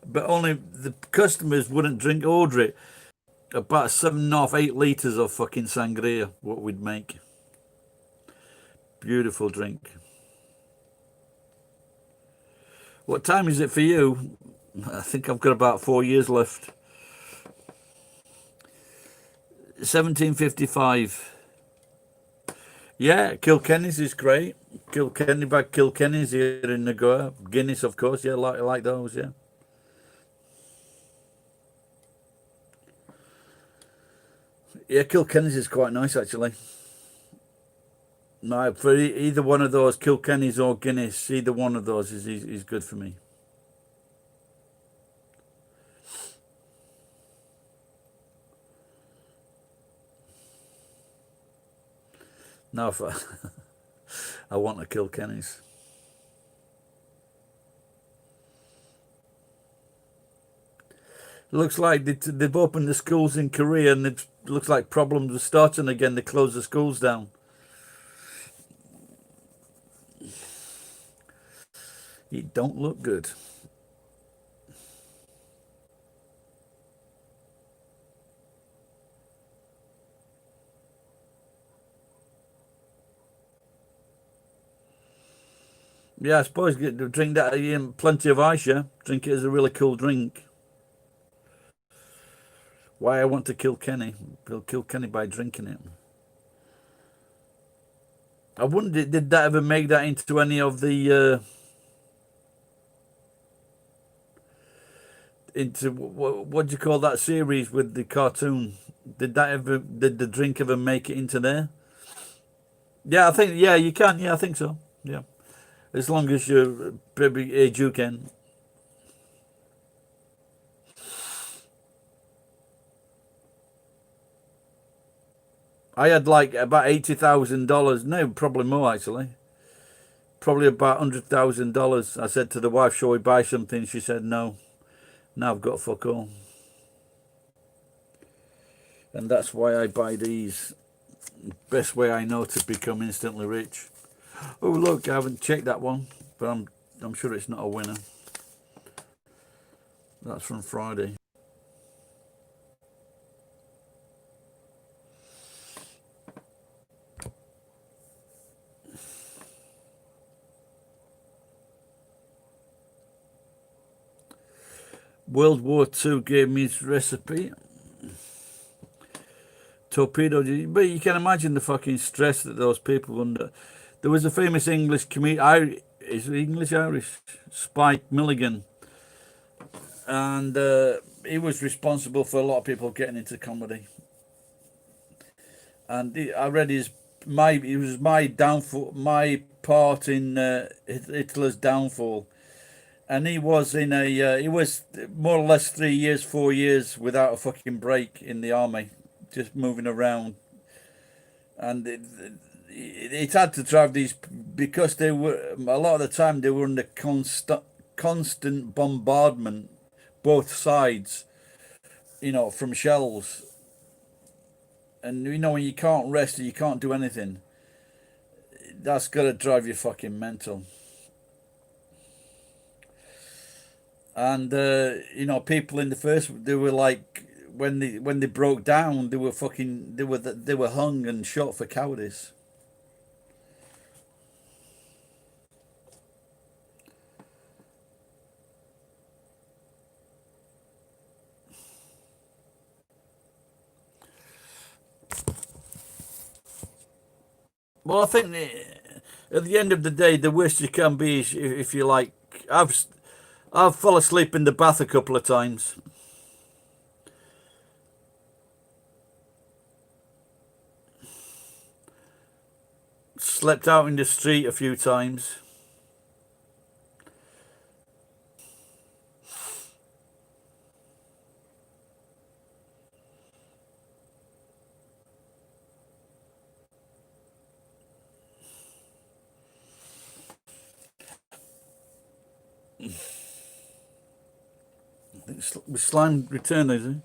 but only the customers wouldn't order it. About 7.5, 8 liters of fucking sangria. What we'd make. Beautiful drink. What time is it for you? I think I've got about 4 years left. 1755. Yeah, Kilkenny's is great. Kilkenny's here in Nagoya. Guinness, of course. Yeah, like those. Yeah, yeah. Kilkenny's is quite nice actually. No, for either one of those, Kilkenny's or Guinness, either one of those is good for me. No, for, I want a Kilkenny's. Looks like they've opened the schools in Korea, and it looks like problems are starting again. They close the schools down. It don't look good. Yeah, I suppose drink that in plenty of ice. Yeah, drink it as a really cool drink. Why I want to kill Kenny? Kill Kenny by drinking it. I wonder, did that ever make that into any of the into what do you call that series with the cartoon? Did the drink ever make it into there? Yeah, I think yeah you can. Yeah, I think so. Yeah, as long as you're maybe age you can. I had like about $80,000. No, probably more actually. Probably about $100,000. I said to the wife, "Shall we buy something?" She said, "No." Now I've got fuck all, and that's why I buy these. Best way I know to become instantly rich. Oh look, I haven't checked that one, but I'm sure it's not a winner. That's from Friday. World War II gave me his recipe. torpedoed. But you can imagine the fucking stress that those people were under. There was a famous English comedian, is it English Irish, Spike Milligan, and he was responsible for a lot of people getting into comedy. And I read it was my downfall, my part in Hitler's downfall, and he was more or less 3 years, 4 years without a fucking break in the army, just moving around, and it had to drive these because they were a lot of the time they were under constant bombardment, both sides, from shells, and when you can't rest or you can't do anything, that's got to drive you fucking mental. And people in the first, they were like, when they broke down, they were hung and shot for cowardice. Well, I think at the end of the day, the worst you can be is if you like. I've fell asleep in the bath a couple of times. Slept out in the street a few times. I think Slime returned, is he?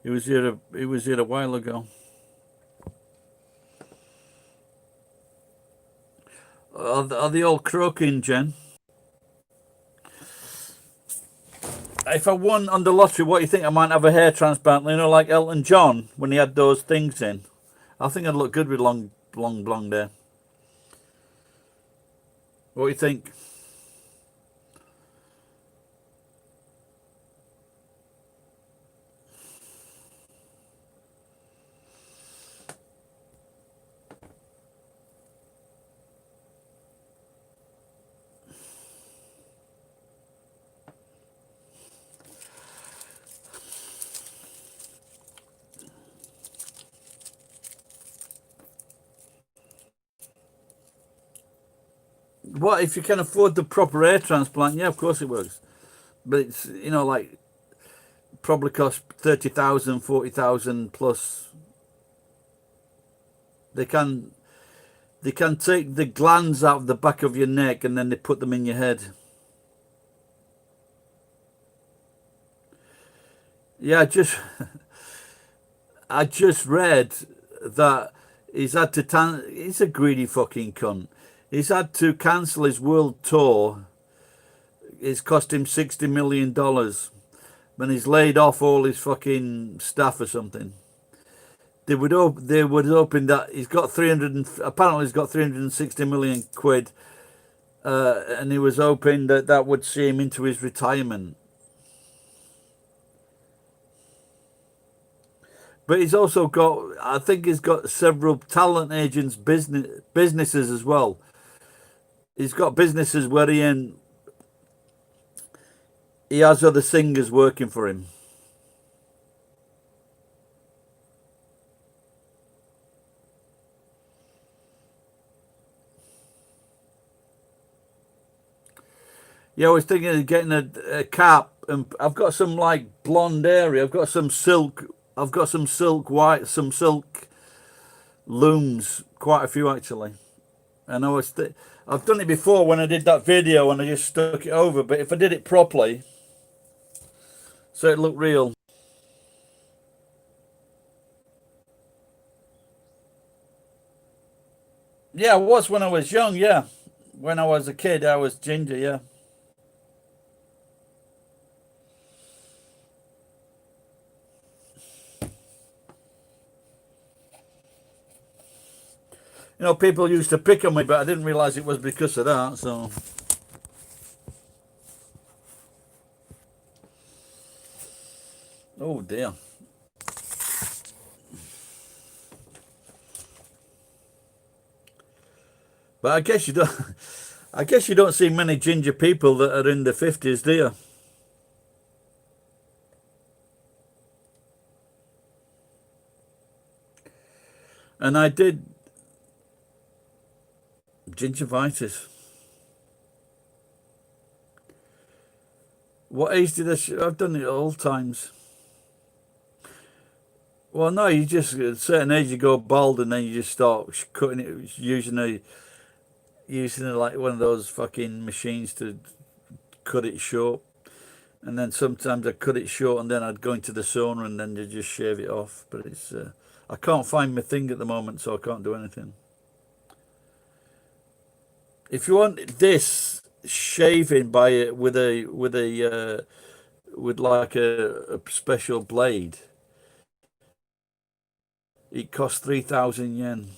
He was here. He was here a while ago. Are they all croaking, Jen? If I won on the lottery, what do you think? I might have a hair transplant, like Elton John when he had those things in. I think I'd look good with long blonde hair. What do you think? What if you can afford the proper hair transplant? Yeah, of course it works. But it's like probably cost 30,000, 40,000 plus. They can take the glands out of the back of your neck and then they put them in your head. Yeah, I just read that he's had to he's a greedy fucking cunt. He's had to cancel his world tour. It's cost him $60 million. And he's laid off all his fucking staff or something. They would open that he's got apparently he's got 360 million quid, and he was hoping that would see him into his retirement. But he's also I think he's got several talent agents businesses as well. He's got businesses where he has other singers working for him. Yeah, I was thinking of getting a cap, and I've got some like blonde area. I've got some silk white, some silk looms, quite a few actually. And I've done it before when I did that video and I just stuck it over. But if I did it properly, so it looked real. Yeah, I was when I was young. Yeah, when I was a kid, I was ginger. Yeah. People used to pick on me, but I didn't realise it was because of that. So, oh dear. But I guess you don't. I guess you don't see many ginger people that are in the 50s, do you? And I did gingivitis. What age did I've done it all times. Well, no, you just at a certain age you go bald and then you just start cutting it using like one of those fucking machines to cut it short. And then sometimes I cut it short and then I'd go into the sauna and then you just shave it off. But it's I can't find my thing at the moment, so I can't do anything. If you want this shaving by it with like a special blade, it costs 3,000 yen.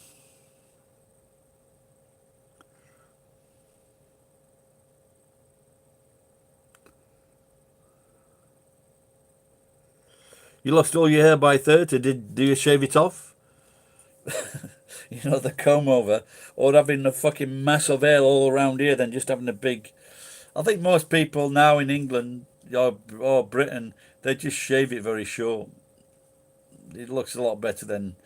You lost all your hair by 30. Do you shave it off? The comb over, or having a fucking mass of hair all around here than just having a big. I think most people now in England or Britain, they just shave it very short. It looks a lot better than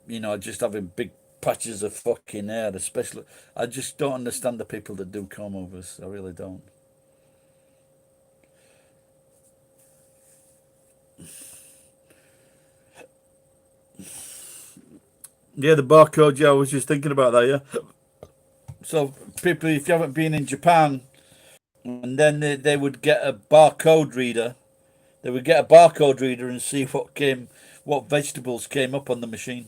just having big patches of fucking hair. Especially, I just don't understand the people that do comb overs. I really don't. Yeah, the barcode. Yeah, I was just thinking about that. Yeah. So people, if you haven't been in Japan, and then they would get a barcode reader. They would get a barcode reader and see what vegetables came up on the machine.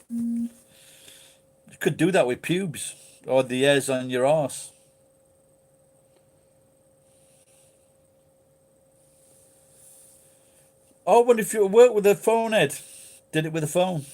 You could do that with pubes or the hairs on your arse. Oh, what if you work with a phone head? Did it with a phone.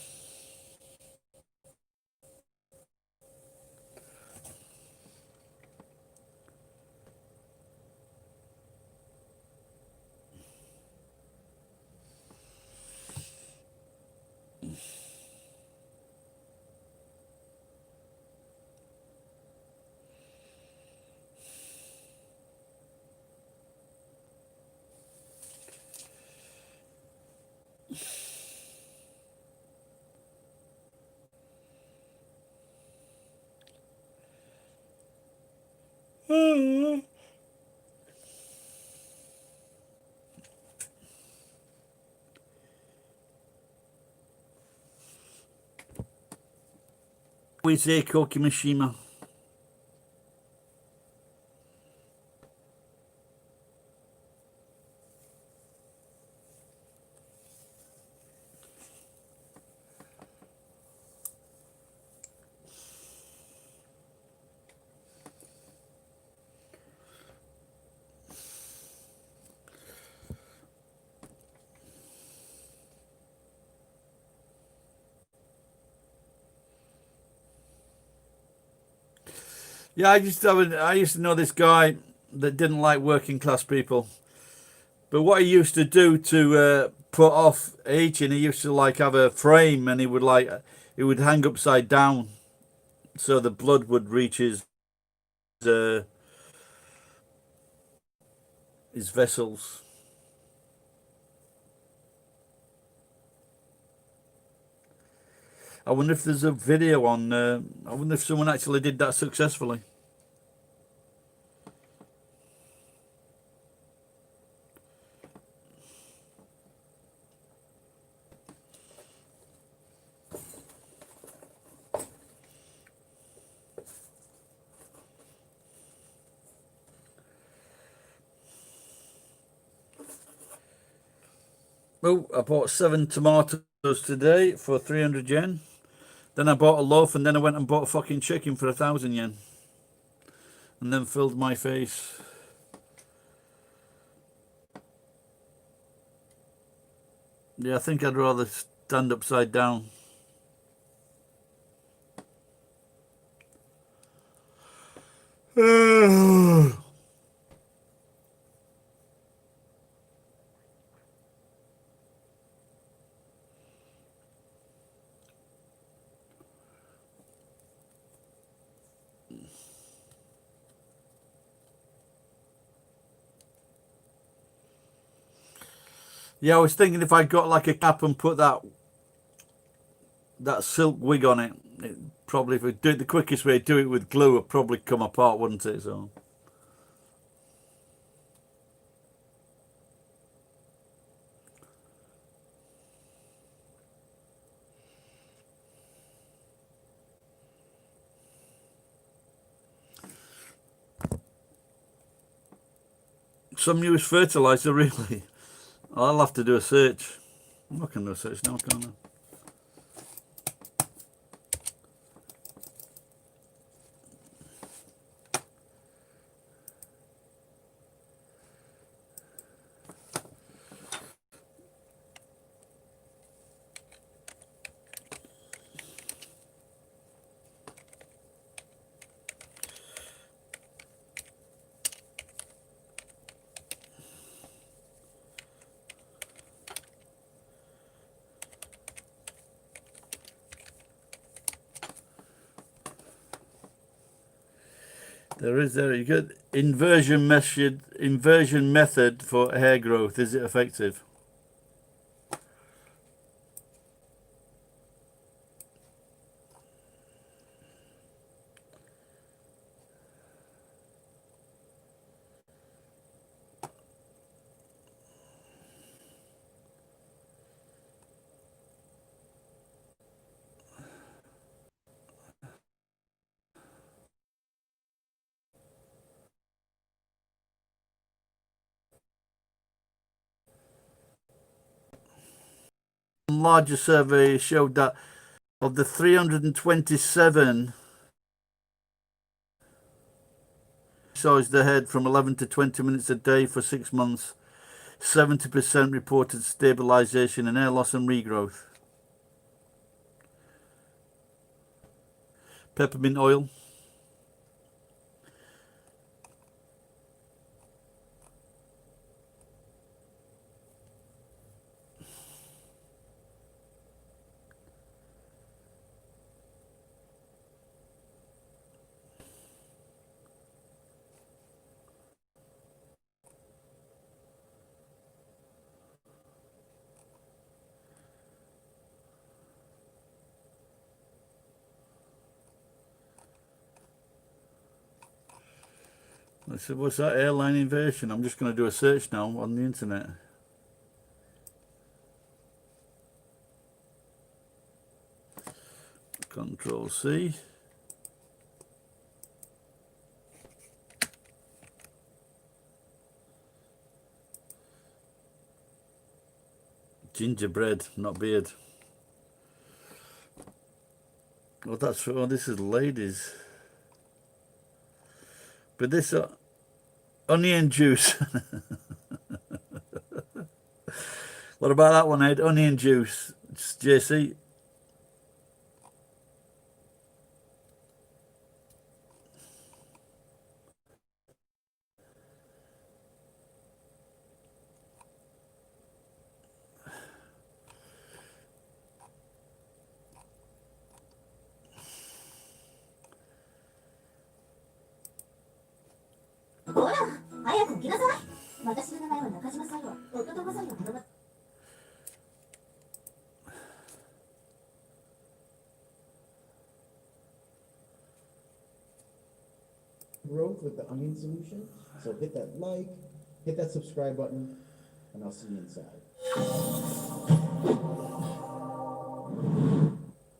We say Kokimashima. Yeah, I used to know this guy that didn't like working class people. But what he used to do to put off aging, he used to like have a frame and he would hang upside down so the blood would reach uh, his vessels. I wonder if there's a video on. I wonder if someone actually did that successfully. Well, I bought 7 tomatoes today for 300 yen. Then I bought a loaf, and then I went and bought a fucking chicken for 1,000 yen, and then filled my face. Yeah, I think I'd rather stand upside down. Yeah, I was thinking if I got like a cap and put that silk wig on it, probably if we do it the quickest way, do it with glue, it'd probably come apart, wouldn't it? So some use fertilizer, really. I'll have to do a search. I'm not going to do a search now, can't I? There you go. Inversion method for hair growth. Is it effective? Larger survey showed that of the 327 massaged the head from 11 to 20 minutes a day for 6 months, 70% reported stabilization in hair loss and regrowth. Peppermint oil. I said, what's that airline inversion? I'm just going to do a search now on the internet. Control C. Gingerbread, not beard. Oh, this is ladies. But this onion juice. What about that one, Ed? Onion juice. It's JC. Growth with the onion solution. So hit that like, hit that subscribe button, and I'll see you inside.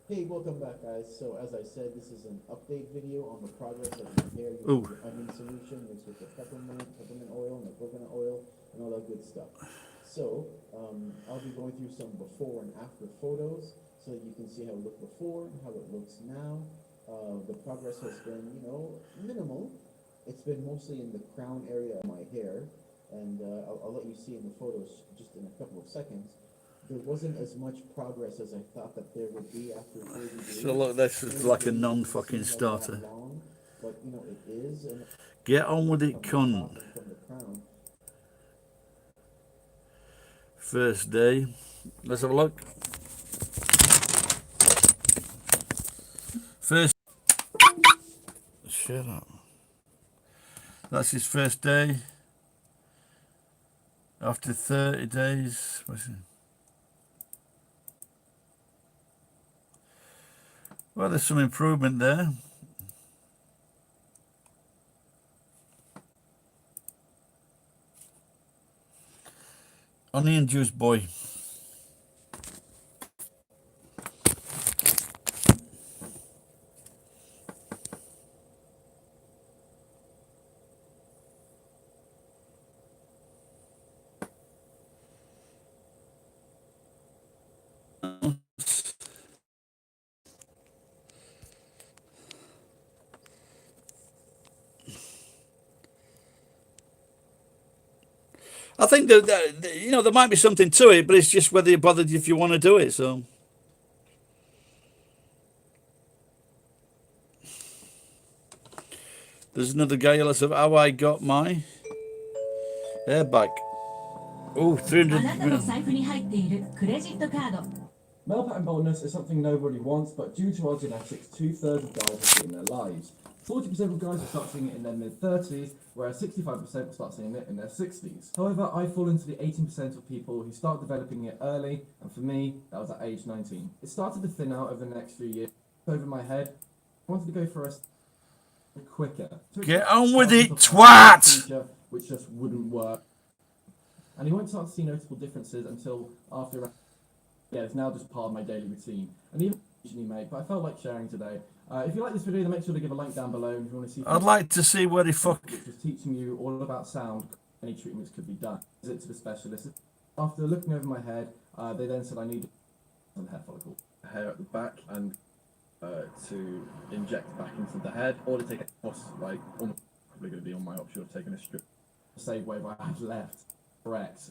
Hey, welcome back, guys. So as I said, this is an update video on the progress of your hair using the onion solution mixed with the peppermint oil, and the coconut oil, and all that good stuff. So I'll be going through some before and after photos so that you can see how it looked before and how it looks now. The progress has been, minimal. It's been mostly in the crown area of my hair, and I'll let you see in the photos just in a couple of seconds. There wasn't as much progress as I thought that there would be after 30 days. So look, this is like a non-fucking starter. Long, but it is. And get on with it, cunt. First day. Let's have a look. First. Shut up. That's his first day. After 30 days. Well, there's some improvement there. Onion juice boy. I think that there might be something to it, but it's just whether you're bothered if you want to do it. So there's another guy who of how I got my hair back. Oh, 300. Male pattern baldness is something nobody wants, but due to our genetics, 2/3 of guys will see it in their lives. 40% of guys will start seeing it in their mid-30s, whereas 65% will start seeing it in their 60s. However, I fall into the 18% of people who start developing it early, and for me, that was at age 19. It started to thin out over the next few years. Over my head, I wanted to go for a quicker. Get on with it, twat! Which just wouldn't work. And you won't start to see noticeable differences until after. Yeah, it's now just part of my daily routine. And even usually make, but I felt like sharing today. If you like this video, then make sure to give a like down below. And if you want to see, I'd like to see where the fuck. Which was teaching you all about sound, any treatments could be done. Visit to the specialist. After looking over my head, they then said I needed some hair follicle, hair at the back, and to inject back into the head, or to take a course, like almost probably going to be on my option of taking a strip, save whatever I had left. Correct.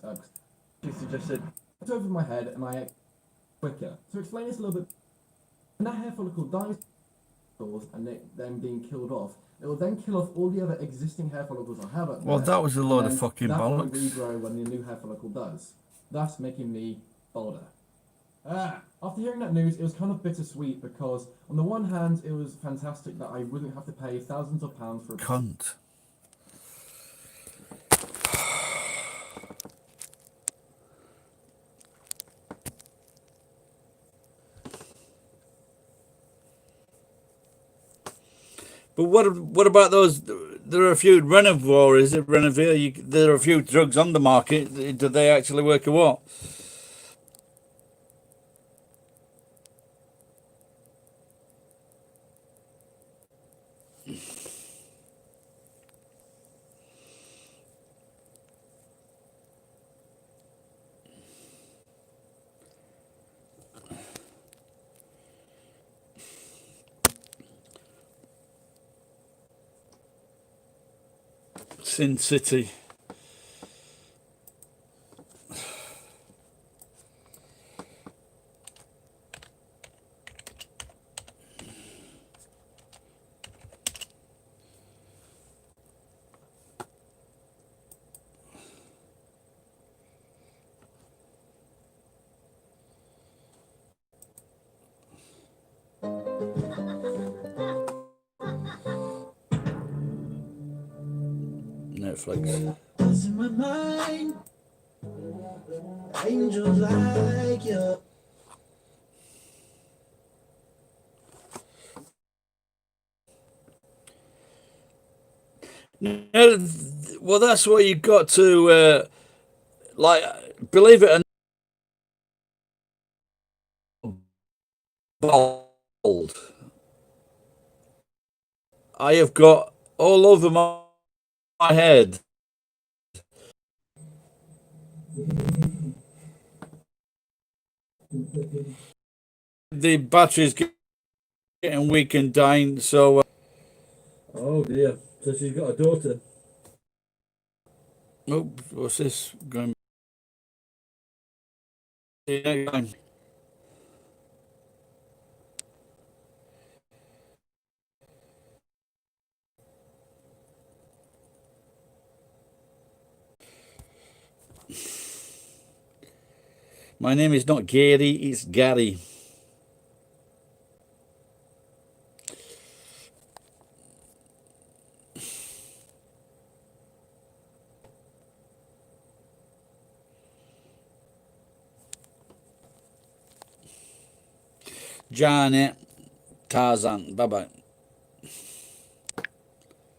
She just said it's over my head, and I quicker. To explain this a little bit, when that hair follicle dies and then being killed off, it will then kill off all the other existing hair follicles I have at Well, that was a load of fucking bollocks. That will regrow when the new hair follicle does, thus making me bolder. After hearing that news, it was kind of bittersweet because, on the one hand, it was fantastic that I wouldn't have to pay thousands of pounds for a cunt. But what about those? There are a few Renovor, is it Renovir? There are a few drugs on the market. Do they actually work or what? Sin City. Netflix. What's in my mind? Angels like you. Well, that's what you got to like. Believe it or not, bald. I have got all over my head. The battery's getting weak and dying, so. Oh dear. So she's got a daughter. Oh, what's this going? See you next time. My name is not Gary, it's Gary. Janet, Tarzan. Bye bye.